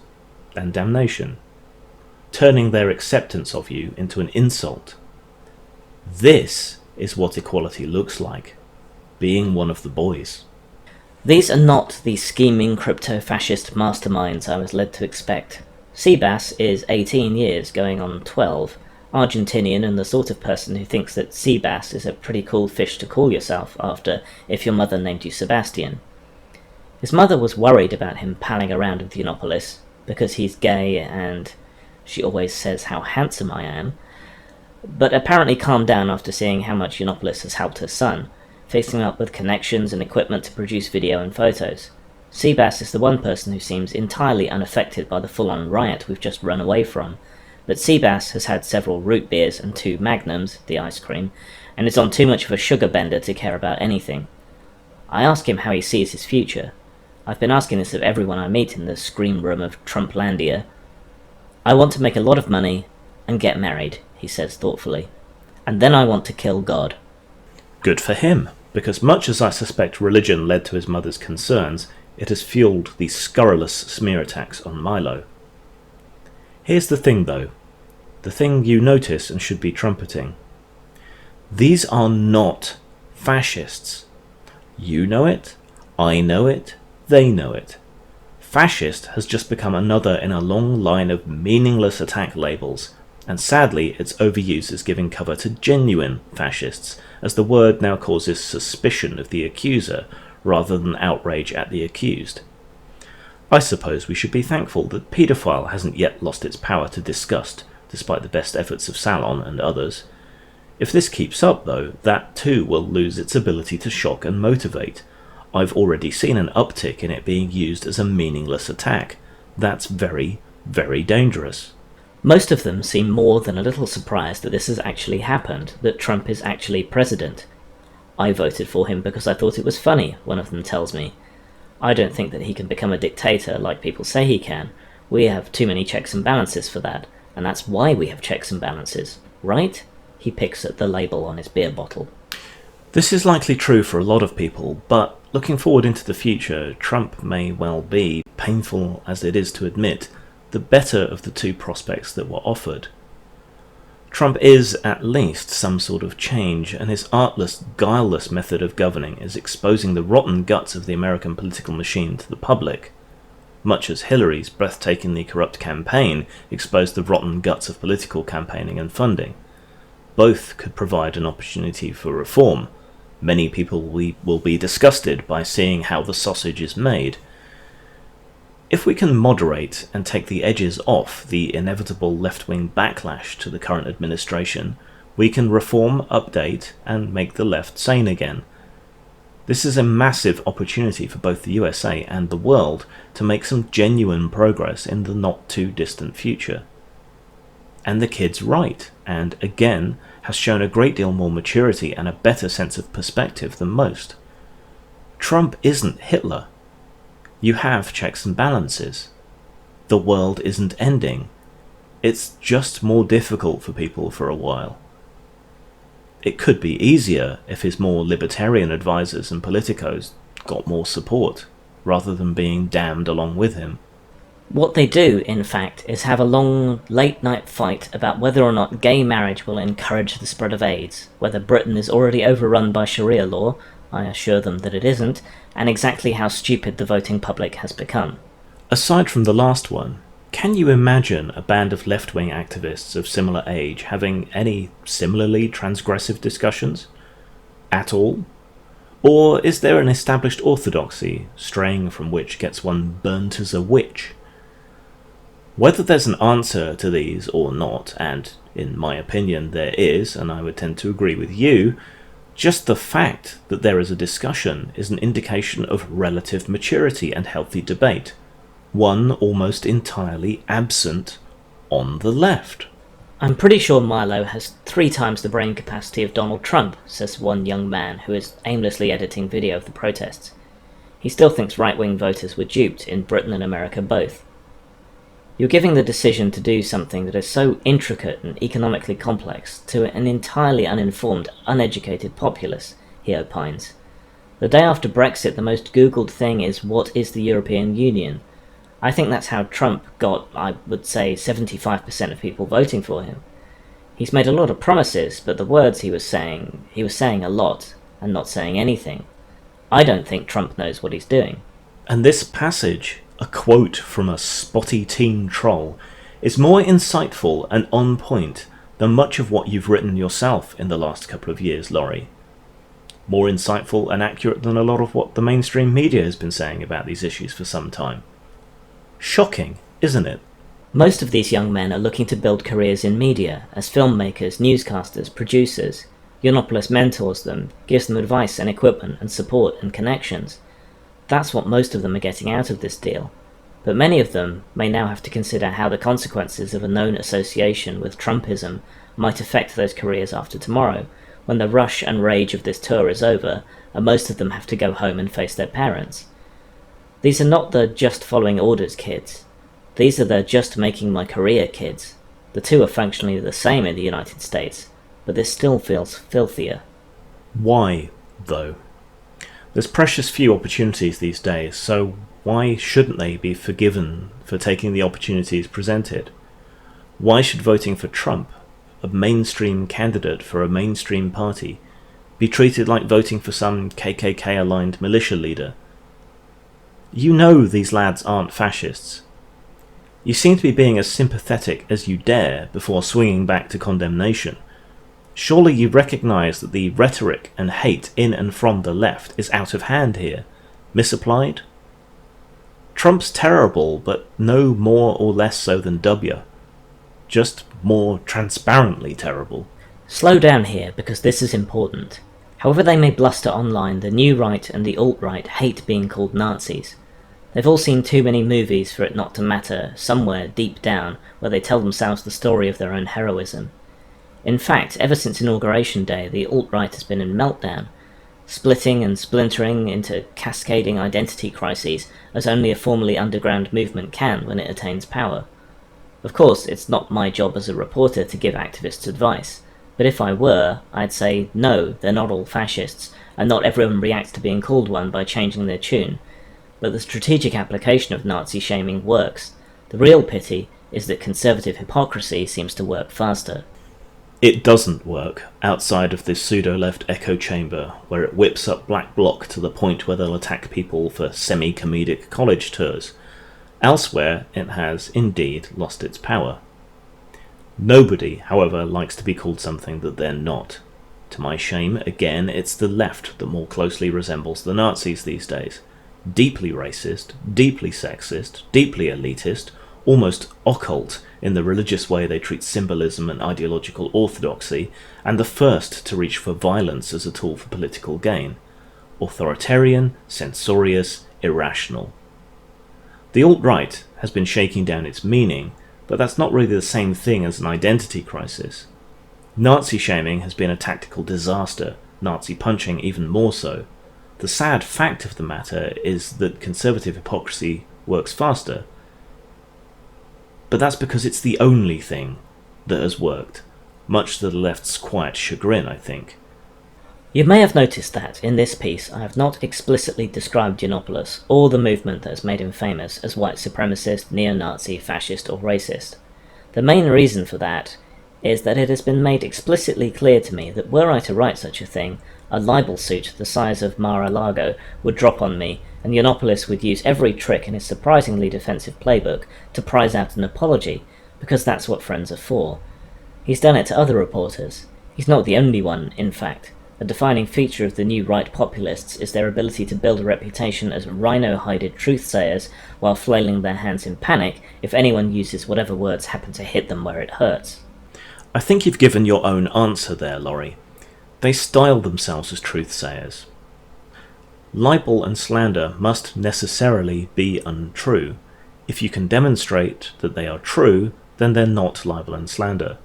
and damnation, turning their acceptance of you into an insult. This is what equality looks like, being one of the boys. These are not the scheming crypto-fascist masterminds I was led to expect. Seabass is 18 years, going on 12, Argentinian, and the sort of person who thinks that Seabass is a pretty cool fish to call yourself after if your mother named you Sebastian. His mother was worried about him palling around with Yiannopoulos, because he's gay and she always says how handsome I am, but apparently calmed down after seeing how much Yiannopoulos has helped her son, fixing up with connections and equipment to produce video and photos. Seabass is the one person who seems entirely unaffected by the full-on riot we've just run away from, but Seabass has had several root beers and 2 Magnums, the ice cream, and is on too much of a sugar bender to care about anything. I ask him how he sees his future. I've been asking this of everyone I meet in the scream room of Trumplandia. I want to make a lot of money and get married, he says thoughtfully. And then I want to kill God. Good for him, because much as I suspect religion led to his mother's concerns, it has fueled the scurrilous smear attacks on Milo. Here's the thing though, the thing you notice and should be trumpeting. These are not fascists. You know it, I know it, they know it. Fascist has just become another in a long line of meaningless attack labels, and sadly its overuse is giving cover to genuine fascists, as the word now causes suspicion of the accuser rather than outrage at the accused. I suppose we should be thankful that paedophile hasn't yet lost its power to disgust, despite the best efforts of Salon and others. If this keeps up though, that too will lose its ability to shock and motivate. I've already seen an uptick in it being used as a meaningless attack. That's very, very dangerous. Most of them seem more than a little surprised that this has actually happened, that Trump is actually president. I voted for him because I thought it was funny, one of them tells me. I don't think that he can become a dictator like people say he can. We have too many checks and balances for that, and that's why we have checks and balances, right? He picks at the label on his beer bottle. This is likely true for a lot of people, but looking forward into the future, Trump may well be, painful as it is to admit, the better of the 2 prospects that were offered. Trump is, at least, some sort of change, and his artless, guileless method of governing is exposing the rotten guts of the American political machine to the public, much as Hillary's breathtakingly corrupt campaign exposed the rotten guts of political campaigning and funding. Both could provide an opportunity for reform. Many people will be disgusted by seeing how the sausage is made. If we can moderate and take the edges off the inevitable left-wing backlash to the current administration, we can reform, update, and make the left sane again. This is a massive opportunity for both the USA and the world to make some genuine progress in the not-too-distant future. And the kid's right, and again, has shown a great deal more maturity and a better sense of perspective than most. Trump isn't Hitler. You have checks and balances. The world isn't ending. It's just more difficult for people for a while. It could be easier if his more libertarian advisors and politicos got more support, rather than being damned along with him. What they do, in fact, is have a long, late-night fight about whether or not gay marriage will encourage the spread of AIDS, whether Britain is already overrun by Sharia law, I assure them that it isn't, and exactly how stupid the voting public has become. Aside from the last one, can you imagine a band of left-wing activists of similar age having any similarly transgressive discussions? At all? Or is there an established orthodoxy, straying from which gets one burnt as a witch? Whether there's an answer to these or not, and in my opinion there is, and I would tend to agree with you, just the fact that there is a discussion is an indication of relative maturity and healthy debate, one almost entirely absent on the left. I'm pretty sure Milo has 3 times the brain capacity of Donald Trump, says one young man who is aimlessly editing video of the protests. He still thinks right-wing voters were duped in Britain and America both. You're giving the decision to do something that is so intricate and economically complex to an entirely uninformed, uneducated populace, he opines. The day after Brexit, the most Googled thing is, what is the European Union? I think that's how Trump got, I would say, 75% of people voting for him. He's made a lot of promises, but the words he was saying a lot, and not saying anything. I don't think Trump knows what he's doing. And this passage, a quote from a spotty teen troll, is more insightful and on point than much of what you've written yourself in the last couple of years, Laurie. More insightful and accurate than a lot of what the mainstream media has been saying about these issues for some time. Shocking, isn't it? Most of these young men are looking to build careers in media, as filmmakers, newscasters, producers. Yiannopoulos mentors them, gives them advice and equipment and support and connections. That's what most of them are getting out of this deal. But many of them may now have to consider how the consequences of a known association with Trumpism might affect those careers after tomorrow, when the rush and rage of this tour is over, and most of them have to go home and face their parents. These are not the just following orders kids. These are the just making my career kids. The two are functionally the same in the United States, but this still feels filthier. Why, though? There's precious few opportunities these days, so why shouldn't they be forgiven for taking the opportunities presented? Why should voting for Trump, a mainstream candidate for a mainstream party, be treated like voting for some KKK-aligned militia leader? You know these lads aren't fascists. You seem to be being as sympathetic as you dare before swinging back to condemnation. Surely you recognise that the rhetoric and hate in and from the left is out of hand here, misapplied? Trump's terrible, but no more or less so than W. Just more transparently terrible. Slow down here, because this is important. However they may bluster online, the new right and the alt-right hate being called Nazis. They've all seen too many movies for it not to matter, somewhere deep down, where they tell themselves the story of their own heroism. In fact, ever since Inauguration Day, the alt-right has been in meltdown, splitting and splintering into cascading identity crises as only a formerly underground movement can when it attains power. Of course, it's not my job as a reporter to give activists advice, but if I were, I'd say, no, they're not all fascists, and not everyone reacts to being called one by changing their tune. But the strategic application of Nazi shaming works. The real pity is that conservative hypocrisy seems to work faster. It doesn't work outside of this pseudo-left echo chamber, where it whips up Black Bloc to the point where they'll attack people for semi-comedic college tours. Elsewhere, it has indeed lost its power. Nobody, however, likes to be called something that they're not. To my shame, again, it's the left that more closely resembles the Nazis these days. Deeply racist, deeply sexist, deeply elitist, almost occult in the religious way they treat symbolism and ideological orthodoxy, and the first to reach for violence as a tool for political gain. Authoritarian, censorious, irrational. The alt-right has been shaking down its meaning, but that's not really the same thing as an identity crisis. Nazi shaming has been a tactical disaster, Nazi punching even more so. The sad fact of the matter is that conservative hypocrisy works faster. But that's because it's the only thing that has worked, much to the left's quiet chagrin, I think. You may have noticed that, in this piece, I have not explicitly described Yiannopoulos, or the movement that has made him famous, as white supremacist, neo-Nazi, fascist, or racist. The main reason for that is that it has been made explicitly clear to me that were I to write such a thing, a libel suit the size of Mar-a-Lago would drop on me, and Yiannopoulos would use every trick in his surprisingly defensive playbook to prize out an apology, because that's what friends are for. He's done it to other reporters. He's not the only one, in fact. A defining feature of the new right populists is their ability to build a reputation as rhino-hided truth-sayers while flailing their hands in panic if anyone uses whatever words happen to hit them where it hurts. I think you've given your own answer there, Laurie. They style themselves as truth-sayers. Libel and slander must necessarily be untrue. If you can demonstrate that they are true, then they're not libel and slander.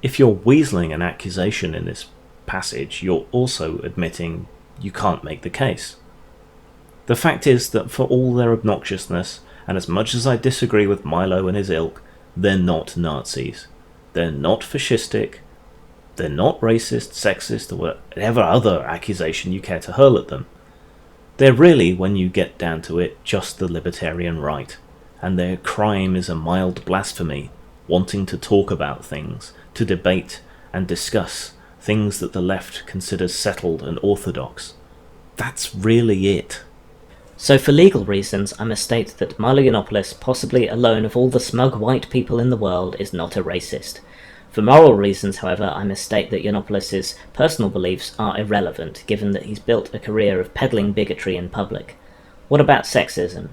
If you're weaseling an accusation in this passage, you're also admitting you can't make the case. The fact is that for all their obnoxiousness, and as much as I disagree with Milo and his ilk, they're not Nazis. They're not fascistic. They're not racist, sexist, or whatever other accusation you care to hurl at them. They're really, when you get down to it, just the libertarian right, and their crime is a mild blasphemy, wanting to talk about things, to debate and discuss things that the left considers settled and orthodox. That's really it. So for legal reasons, I must state that Milo Yiannopoulos, possibly alone of all the smug white people in the world, is not a racist. For moral reasons, however, I must state that Yiannopoulos' personal beliefs are irrelevant, given that he's built a career of peddling bigotry in public. What about sexism?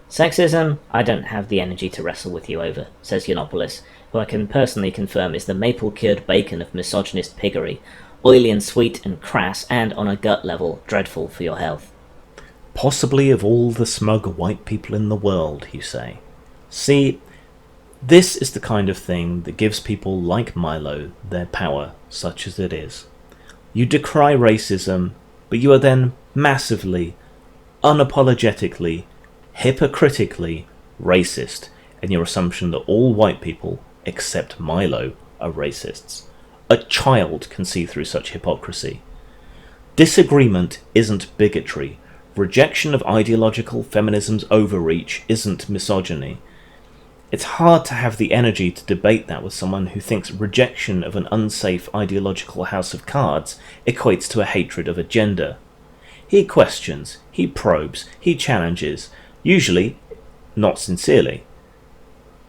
Sexism, I don't have the energy to wrestle with you over, says Yiannopoulos, who I can personally confirm is the maple-cured bacon of misogynist piggery, oily and sweet and crass, and, on a gut level, dreadful for your health. Possibly of all the smug white people in the world, you say. See, this is the kind of thing that gives people like Milo their power, such as it is. You decry racism, but you are then massively, unapologetically, hypocritically racist in your assumption that all white people, except Milo, are racists. A child can see through such hypocrisy. Disagreement isn't bigotry. Rejection of ideological feminism's overreach isn't misogyny. It's hard to have the energy to debate that with someone who thinks rejection of an unsafe ideological house of cards equates to a hatred of a gender. He questions, he probes, he challenges, usually not sincerely.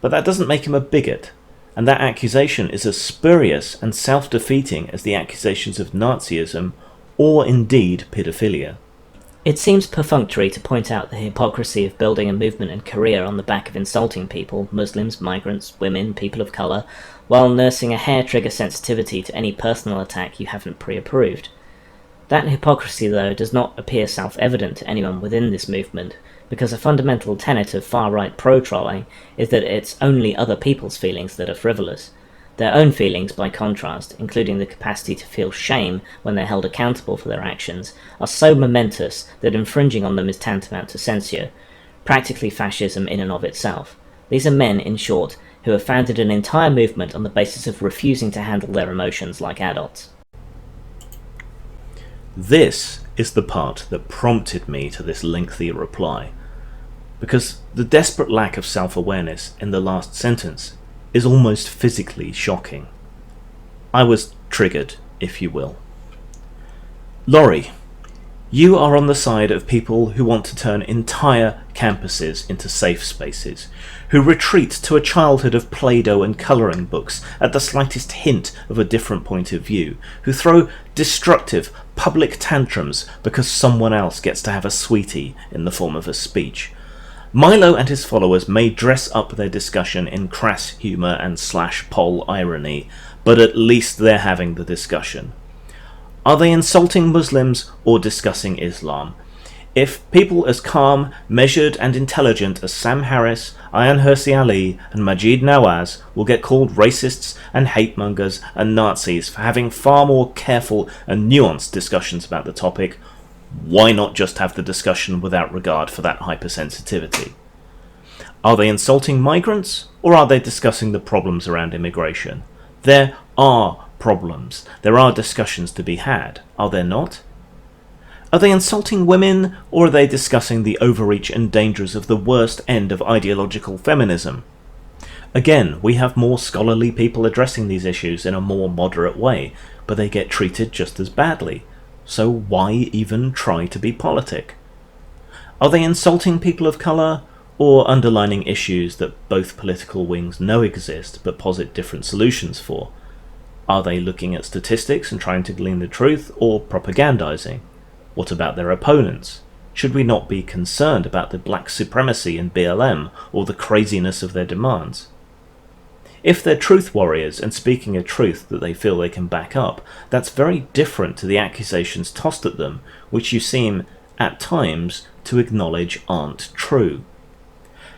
But that doesn't make him a bigot, and that accusation is as spurious and self-defeating as the accusations of Nazism or indeed paedophilia. It seems perfunctory to point out the hypocrisy of building a movement and career on the back of insulting people, Muslims, migrants, women, people of colour, while nursing a hair-trigger sensitivity to any personal attack you haven't pre-approved. That hypocrisy, though, does not appear self-evident to anyone within this movement, because a fundamental tenet of far-right pro-trolling is that it's only other people's feelings that are frivolous. Their own feelings, by contrast, including the capacity to feel shame when they're held accountable for their actions, are so momentous that infringing on them is tantamount to censure, practically fascism in and of itself. These are men, in short, who have founded an entire movement on the basis of refusing to handle their emotions like adults. This is the part that prompted me to this lengthy reply, because the desperate lack of self-awareness in the last sentence is almost physically shocking. I was triggered, if you will. Laurie, you are on the side of people who want to turn entire campuses into safe spaces, who retreat to a childhood of Play-Doh and colouring books at the slightest hint of a different point of view, who throw destructive public tantrums because someone else gets to have a sweetie in the form of a speech. Milo and his followers may dress up their discussion in crass humour and /poll irony, but at least they're having the discussion. Are they insulting Muslims or discussing Islam? If people as calm, measured and intelligent as Sam Harris, Ayaan Hirsi Ali and Majid Nawaz will get called racists and hate-mongers and Nazis for having far more careful and nuanced discussions about the topic, why not just have the discussion without regard for that hypersensitivity? Are they insulting migrants, or are they discussing the problems around immigration? There are problems. There are discussions to be had, are there not? Are they insulting women, or are they discussing the overreach and dangers of the worst end of ideological feminism? Again, we have more scholarly people addressing these issues in a more moderate way, but they get treated just as badly. So why even try to be politic? Are they insulting people of colour, or underlining issues that both political wings know exist but posit different solutions for? Are they looking at statistics and trying to glean the truth, or propagandizing? What about their opponents? Should we not be concerned about the black supremacy in BLM, or the craziness of their demands? If they're truth warriors and speaking a truth that they feel they can back up, that's very different to the accusations tossed at them, which you seem, at times, to acknowledge aren't true.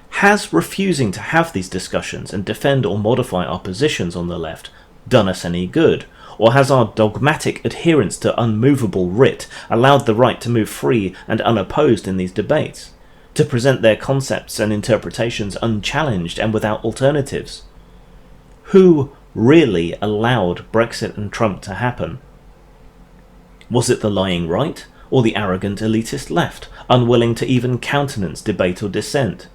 Has refusing to have these discussions and defend or modify our positions on the left done us any good? Or has our dogmatic adherence to unmovable writ allowed the right to move free and unopposed in these debates, to present their concepts and interpretations unchallenged and without alternatives? Who really allowed Brexit and Trump to happen? Was it the lying right, or the arrogant elitist left, unwilling to even countenance debate or dissent?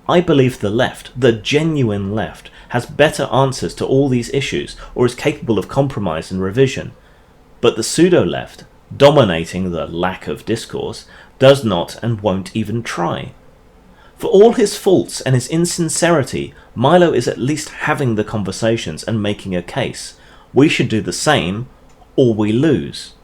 I believe the left, the genuine left, has better answers to all these issues, or is capable of compromise and revision. But the pseudo-left, dominating the lack of discourse, does not and won't even try. For all his faults and his insincerity, Milo is at least having the conversations and making a case. We should do the same, or we lose.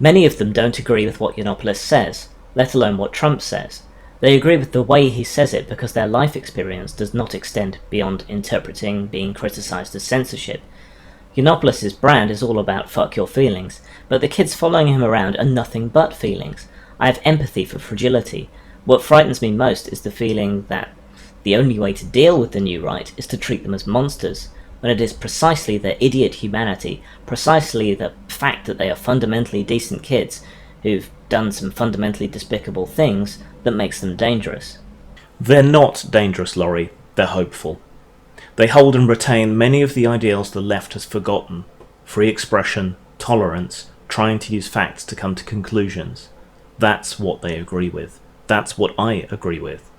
Many of them don't agree with what Yiannopoulos says, let alone what Trump says. They agree with the way he says it because their life experience does not extend beyond interpreting being criticised as censorship. Yiannopoulos' brand is all about fuck your feelings, but the kids following him around are nothing but feelings. I have empathy for fragility. What frightens me most is the feeling that the only way to deal with the new right is to treat them as monsters, when it is precisely their idiot humanity, precisely the fact that they are fundamentally decent kids who've done some fundamentally despicable things that makes them dangerous. They're not dangerous, Laurie. They're hopeful. They hold and retain many of the ideals the left has forgotten. Free expression, tolerance, trying to use facts to come to conclusions. That's what they agree with. That's what I agree with.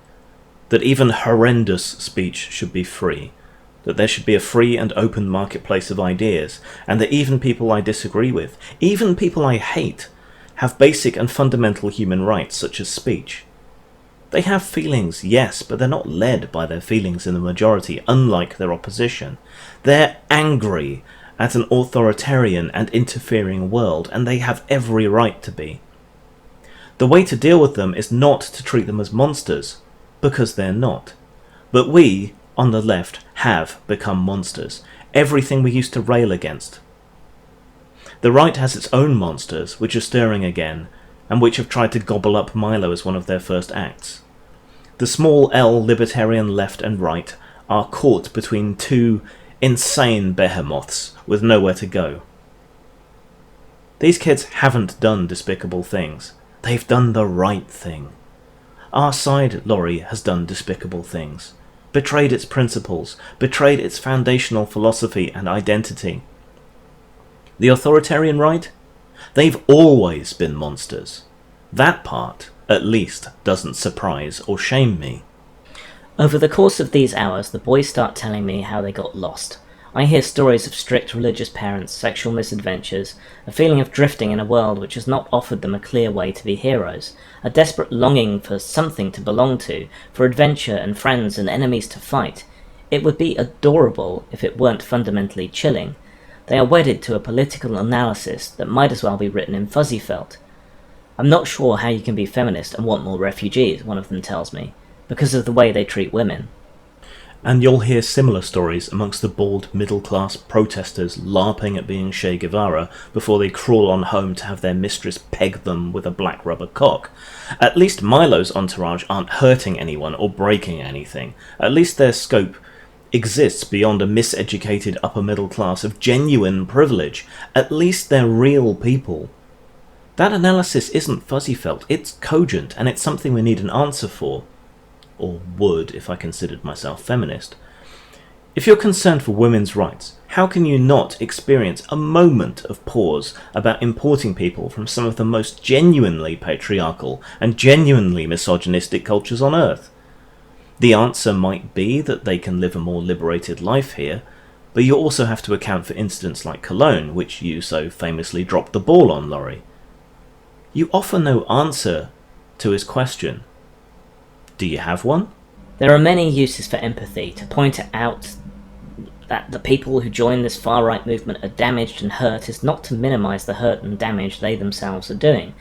That even horrendous speech should be free. That there should be a free and open marketplace of ideas, and that even people I disagree with, even people I hate, have basic and fundamental human rights such as speech. They have feelings, yes, but they're not led by their feelings in the majority, unlike their opposition. They're angry at an authoritarian and interfering world, and they have every right to be. The way to deal with them is not to treat them as monsters, because they're not. But we, on the left, have become monsters. Everything we used to rail against. The right has its own monsters, which are stirring again, and which have tried to gobble up Milo as one of their first acts. The small L libertarian left and right are caught between two insane behemoths with nowhere to go. These kids haven't done despicable things. They've done the right thing. Our side, Laurie, has done despicable things. Betrayed its principles, betrayed its foundational philosophy and identity. The authoritarian right? They've always been monsters. That part, at least, doesn't surprise or shame me. Over the course of these hours, the boys start telling me how they got lost. I hear stories of strict religious parents, sexual misadventures, a feeling of drifting in a world which has not offered them a clear way to be heroes, a desperate longing for something to belong to, for adventure and friends and enemies to fight. It would be adorable if it weren't fundamentally chilling. They are wedded to a political analysis that might as well be written in fuzzy felt. I'm not sure how you can be feminist and want more refugees, one of them tells me, because of the way they treat women. And you'll hear similar stories amongst the bald middle-class protesters larping at being Che Guevara before they crawl on home to have their mistress peg them with a black rubber cock. At least Milo's entourage aren't hurting anyone or breaking anything. At least their scope exists beyond a miseducated upper middle class of genuine privilege. At least they're real people. That analysis isn't fuzzy felt, it's cogent, and it's something we need an answer for. Or would if I considered myself feminist. If you're concerned for women's rights, how can you not experience a moment of pause about importing people from some of the most genuinely patriarchal and genuinely misogynistic cultures on Earth? The answer might be that they can live a more liberated life here, but you also have to account for incidents like Cologne, which you so famously dropped the ball on, Laurie. You offer no answer to his question. Do you have one? There are many uses for empathy to point out that the people who join this far-right movement are damaged and hurt is not to minimise the hurt and damage they themselves are doing.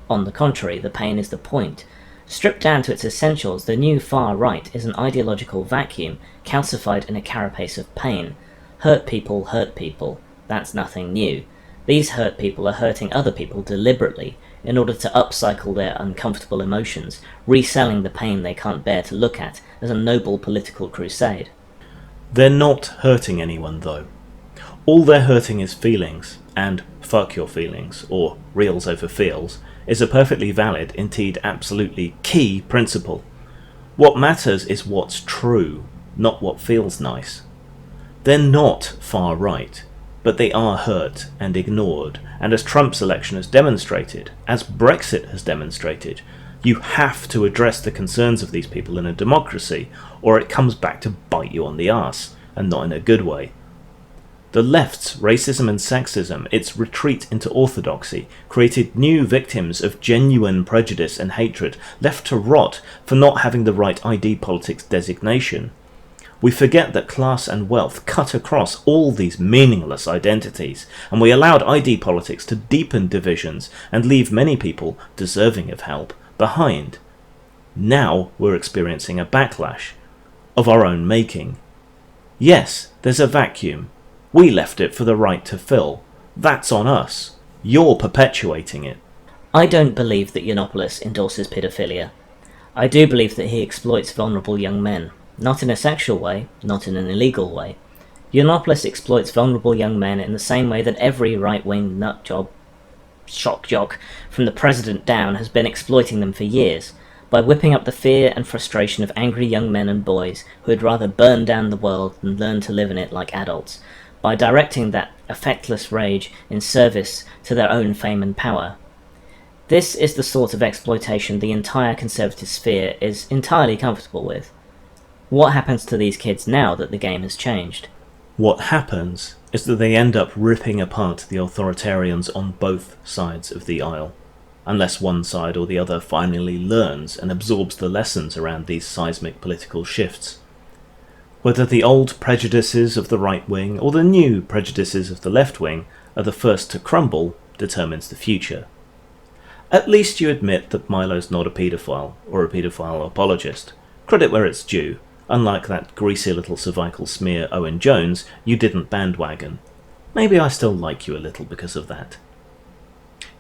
On the contrary, the pain is the point. Stripped down to its essentials, the new far-right is an ideological vacuum, calcified in a carapace of pain. Hurt people. That's nothing new. These hurt people are hurting other people deliberately, in order to upcycle their uncomfortable emotions, reselling the pain they can't bear to look at as a noble political crusade. They're not hurting anyone, though. All they're hurting is feelings, and fuck your feelings, or reals over feels, is a perfectly valid, indeed absolutely key principle. What matters is what's true, not what feels nice. They're not far right, but they are hurt and ignored, and as Trump's election has demonstrated, as Brexit has demonstrated, you have to address the concerns of these people in a democracy, or it comes back to bite you on the arse, and not in a good way. The left's racism and sexism, its retreat into orthodoxy, created new victims of genuine prejudice and hatred, left to rot for not having the right ID politics designation. We forget that class and wealth cut across all these meaningless identities, and we allowed ID politics to deepen divisions and leave many people deserving of help behind. Now we're experiencing a backlash of our own making. Yes, there's a vacuum. We left it for the right to fill. That's on us. You're perpetuating it. I don't believe that Yiannopoulos endorses paedophilia. I do believe that he exploits vulnerable young men. Not in a sexual way, not in an illegal way. Yiannopoulos exploits vulnerable young men in the same way that every right-wing nutjob, shock jock, from the president down has been exploiting them for years, by whipping up the fear and frustration of angry young men and boys who would rather burn down the world than learn to live in it like adults, by directing that affectless rage in service to their own fame and power. This is the sort of exploitation the entire conservative sphere is entirely comfortable with. What happens to these kids now that the game has changed? What happens is that they end up ripping apart the authoritarians on both sides of the aisle, unless one side or the other finally learns and absorbs the lessons around these seismic political shifts. Whether the old prejudices of the right wing or the new prejudices of the left wing are the first to crumble determines the future. At least you admit that Milo's not a paedophile or a paedophile apologist. Credit where it's due. Unlike that greasy little cervical smear Owen Jones, you didn't bandwagon. Maybe I still like you a little because of that.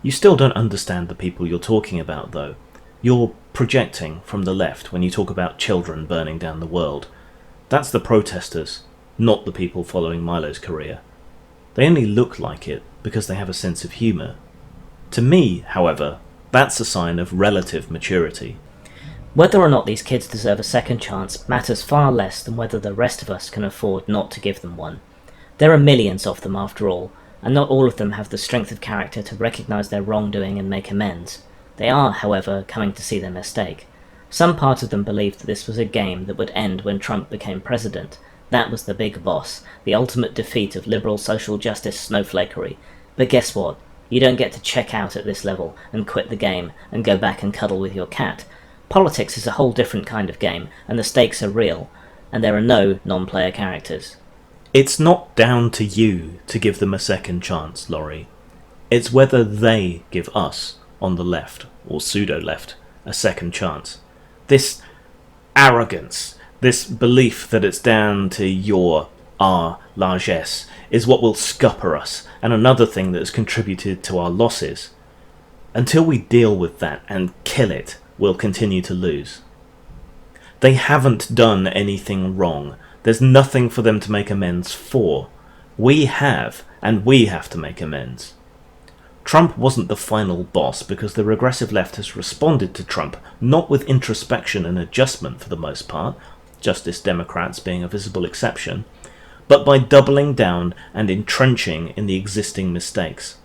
You still don't understand the people you're talking about, though. You're projecting from the left when you talk about children burning down the world. That's the protesters, not the people following Milo's career. They only look like it because they have a sense of humour. To me, however, that's a sign of relative maturity. Whether or not these kids deserve a second chance matters far less than whether the rest of us can afford not to give them one. There are millions of them after all, and not all of them have the strength of character to recognise their wrongdoing and make amends. They are, however, coming to see their mistake. Some part of them believed that this was a game that would end when Trump became president. That was the big boss, the ultimate defeat of liberal social justice snowflakery. But guess what? You don't get to check out at this level and quit the game and go back and cuddle with your cat. Politics is a whole different kind of game, and the stakes are real, and there are no non-player characters. It's not down to you to give them a second chance, Laurie. It's whether they give us, on the left, or pseudo-left, a second chance. This arrogance, this belief that it's down to our largesse, is what will scupper us, and another thing that has contributed to our losses. Until we deal with that and kill it, we'll continue to lose. They haven't done anything wrong. There's nothing for them to make amends for. We have, and we have to make amends. Trump wasn't the final boss because the regressive left has responded to Trump not with introspection and adjustment for the most part, Justice Democrats being a visible exception, but by doubling down and entrenching in the existing mistakes.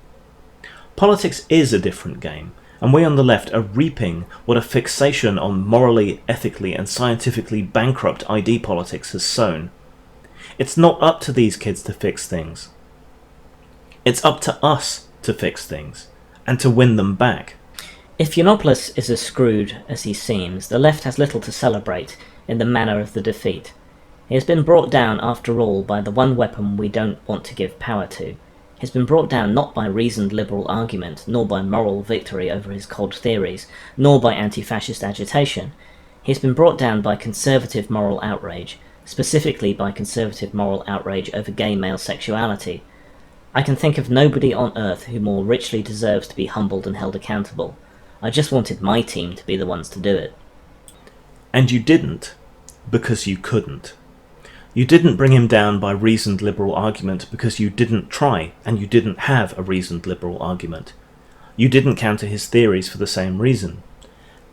Politics is a different game, and we on the left are reaping what a fixation on morally, ethically and scientifically bankrupt ID politics has sown. It's not up to these kids to fix things. It's up to us to fix things, and to win them back. If Yiannopoulos is as screwed as he seems, the left has little to celebrate in the manner of the defeat. He has been brought down, after all, by the one weapon we don't want to give power to. He has been brought down not by reasoned liberal argument, nor by moral victory over his cold theories, nor by anti-fascist agitation. He has been brought down by conservative moral outrage, specifically by conservative moral outrage over gay male sexuality. I can think of nobody on earth who more richly deserves to be humbled and held accountable. I just wanted my team to be the ones to do it. And you didn't, because you couldn't. You didn't bring him down by reasoned liberal argument because you didn't try, and you didn't have a reasoned liberal argument. You didn't counter his theories for the same reason.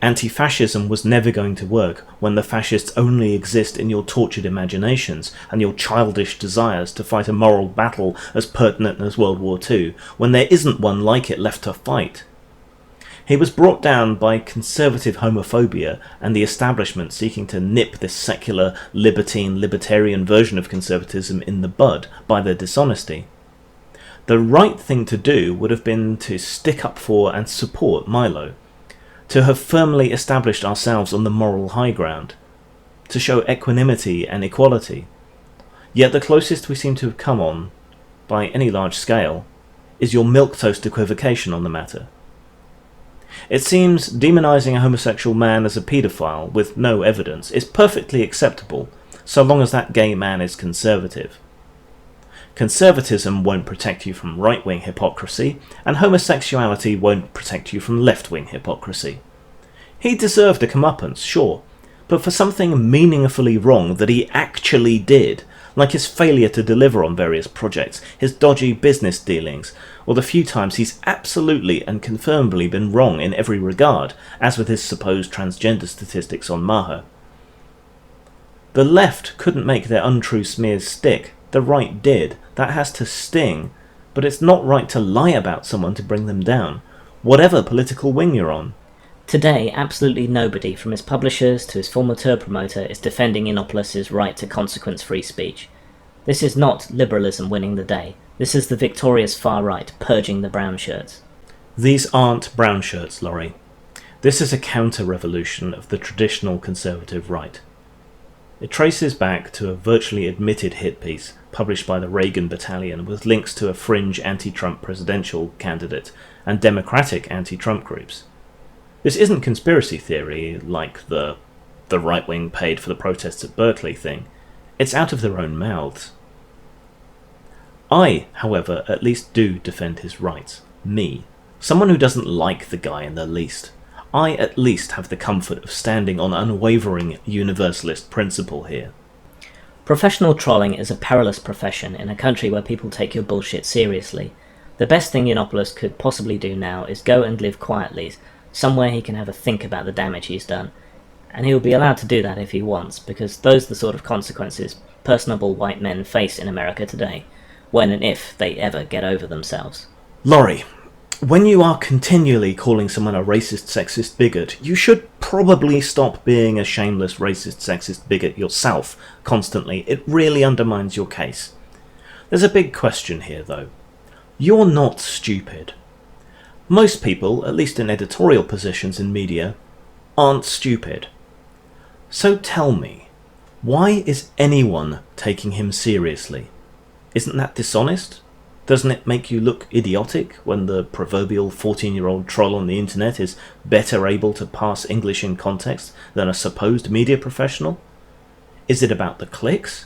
Anti-fascism was never going to work when the fascists only exist in your tortured imaginations and your childish desires to fight a moral battle as pertinent as World War II, when there isn't one like it left to fight. He was brought down by conservative homophobia and the establishment seeking to nip this secular, libertarian version of conservatism in the bud by their dishonesty. The right thing to do would have been to stick up for and support Milo, to have firmly established ourselves on the moral high ground, to show equanimity and equality. Yet the closest we seem to have come on, by any large scale, is your milquetoast equivocation on the matter. It seems demonising a homosexual man as a paedophile with no evidence is perfectly acceptable, so long as that gay man is conservative. Conservatism won't protect you from right-wing hypocrisy, and homosexuality won't protect you from left-wing hypocrisy. He deserved a comeuppance, sure, but for something meaningfully wrong that he actually did, like his failure to deliver on various projects, his dodgy business dealings, or the few times he's absolutely and confirmably been wrong in every regard, as with his supposed transgender statistics on Maher. The left couldn't make their untrue smears stick, the right did. That has to sting, but it's not right to lie about someone to bring them down, whatever political wing you're on. Today, absolutely nobody, from his publishers to his former tour promoter, is defending Yiannopoulos' right to consequence-free speech. This is not liberalism winning the day. This is the victorious far right purging the brown shirts. These aren't brown shirts, Laurie. This is a counter-revolution of the traditional conservative right. It traces back to a virtually admitted hit piece published by the Reagan Battalion with links to a fringe anti-Trump presidential candidate and Democratic anti-Trump groups. This isn't conspiracy theory like the right wing paid for the protests at Berkeley thing. It's out of their own mouths. I, however, at least do defend his rights. Me. Someone who doesn't like the guy in the least. I at least have the comfort of standing on unwavering universalist principle here. Professional trolling is a perilous profession in a country where people take your bullshit seriously. The best thing Yiannopoulos could possibly do now is go and live quietly, somewhere he can have a think about the damage he's done. And he'll be allowed to do that if he wants, because those are the sort of consequences personable white men face in America today, when and if they ever get over themselves. Laurie, when you are continually calling someone a racist, sexist bigot, you should probably stop being a shameless racist, sexist bigot yourself constantly. It really undermines your case. There's a big question here, though. You're not stupid. Most people, at least in editorial positions in media, aren't stupid. So tell me, why is anyone taking him seriously? Isn't that dishonest? Doesn't it make you look idiotic when the proverbial 14-year-old troll on the internet is better able to parse English in context than a supposed media professional? Is it about the clicks?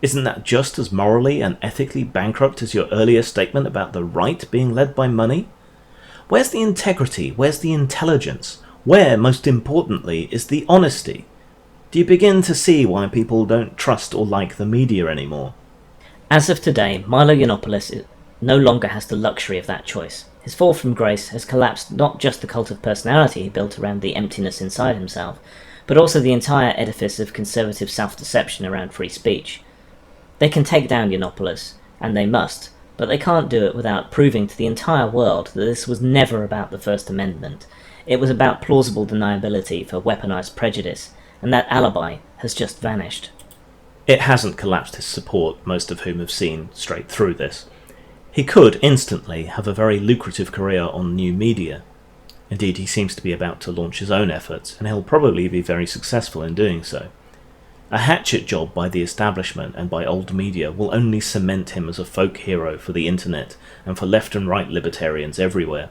Isn't that just as morally and ethically bankrupt as your earlier statement about the right being led by money? Where's the integrity? Where's the intelligence? Where, most importantly, is the honesty? Do you begin to see why people don't trust or like the media anymore? As of today, Milo Yiannopoulos no longer has the luxury of that choice. His fall from grace has collapsed not just the cult of personality he built around the emptiness inside himself, but also the entire edifice of conservative self-deception around free speech. They can take down Yiannopoulos, and they must, but they can't do it without proving to the entire world that this was never about the First Amendment. It was about plausible deniability for weaponized prejudice, and that alibi has just vanished. It hasn't collapsed his support, most of whom have seen straight through this. He could instantly have a very lucrative career on new media. Indeed, he seems to be about to launch his own efforts, and he'll probably be very successful in doing so. A hatchet job by the establishment and by old media will only cement him as a folk hero for the internet and for left and right libertarians everywhere.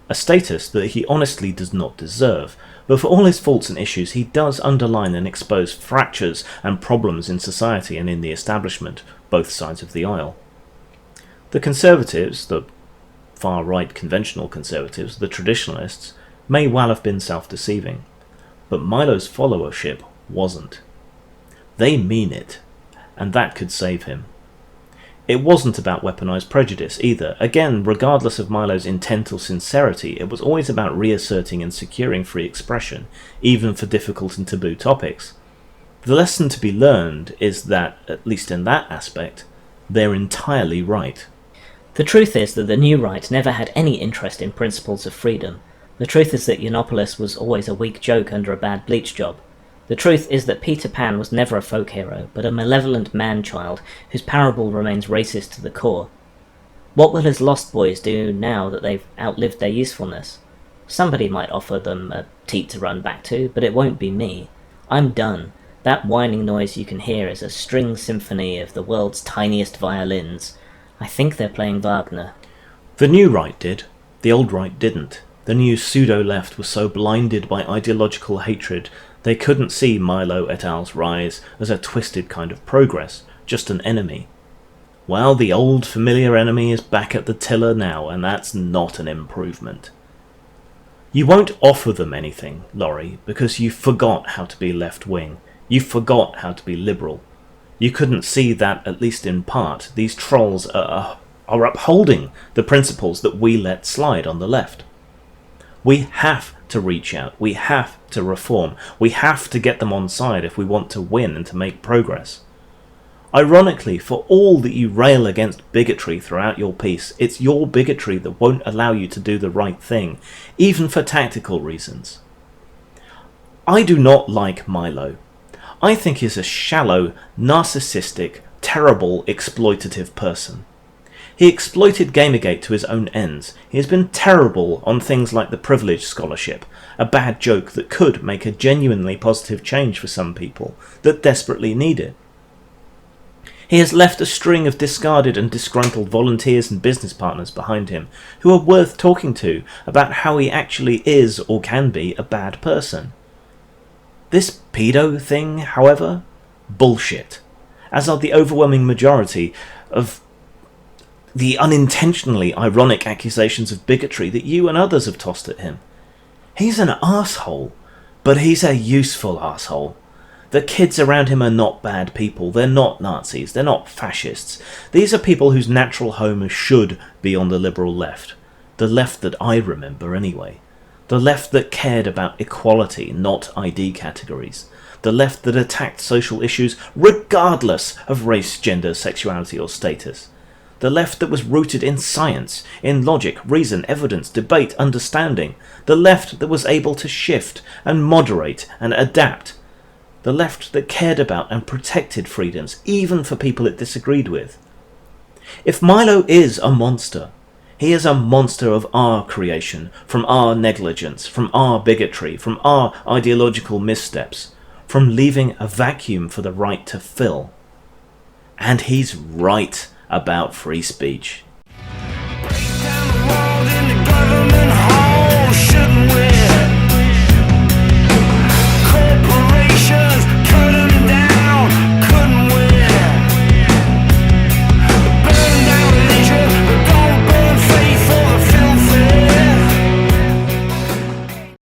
A status that he honestly does not deserve, but for all his faults and issues he does underline and expose fractures and problems in society and in the establishment, both sides of the aisle. The conservatives, the far-right conventional conservatives, the traditionalists, may well have been self-deceiving, but Milo's followership wasn't. They mean it, and that could save him. It wasn't about weaponized prejudice either. Again, regardless of Milo's intent or sincerity, it was always about reasserting and securing free expression, even for difficult and taboo topics. The lesson to be learned is that, at least in that aspect, they're entirely right. The truth is that the new right never had any interest in principles of freedom. The truth is that Yiannopoulos was always a weak joke under a bad bleach job. The truth is that Peter Pan was never a folk hero, but a malevolent man-child whose parable remains racist to the core. What will his Lost Boys do now that they've outlived their usefulness? Somebody might offer them a teat to run back to, but it won't be me. I'm done. That whining noise you can hear is a string symphony of the world's tiniest violins. I think they're playing Wagner. The new right did. The old right didn't. The new pseudo-left was so blinded by ideological hatred they couldn't see Milo et al.'s rise as a twisted kind of progress, just an enemy. Well, the old familiar enemy is back at the tiller now, and that's not an improvement. You won't offer them anything, Laurie, because you forgot how to be left-wing. You forgot how to be liberal. You couldn't see that, at least in part, these trolls are upholding the principles that we let slide on the left. We have to reach out. We have to reform. We have to get them on side if we want to win and to make progress. Ironically, for all that you rail against bigotry throughout your piece, it's your bigotry that won't allow you to do the right thing, even for tactical reasons. I do not like Milo. I think he's a shallow, narcissistic, terrible, exploitative person. He exploited Gamergate to his own ends. He has been terrible on things like the Privilege Scholarship, a bad joke that could make a genuinely positive change for some people that desperately need it. He has left a string of discarded and disgruntled volunteers and business partners behind him who are worth talking to about how he actually is or can be a bad person. This pedo thing, however, bullshit, as are the overwhelming majority of the unintentionally ironic accusations of bigotry that you and others have tossed at him. He's an arsehole, but he's a useful arsehole. The kids around him are not bad people, they're not Nazis, they're not fascists. These are people whose natural home should be on the liberal left. The left that I remember anyway. The left that cared about equality, not ID categories. The left that attacked social issues regardless of race, gender, sexuality or status. The left that was rooted in science, in logic, reason, evidence, debate, understanding. The left that was able to shift and moderate and adapt. The left that cared about and protected freedoms, even for people it disagreed with. If Milo is a monster, he is a monster of our creation, from our negligence, from our bigotry, from our ideological missteps, from leaving a vacuum for the right to fill. And he's right about free speech.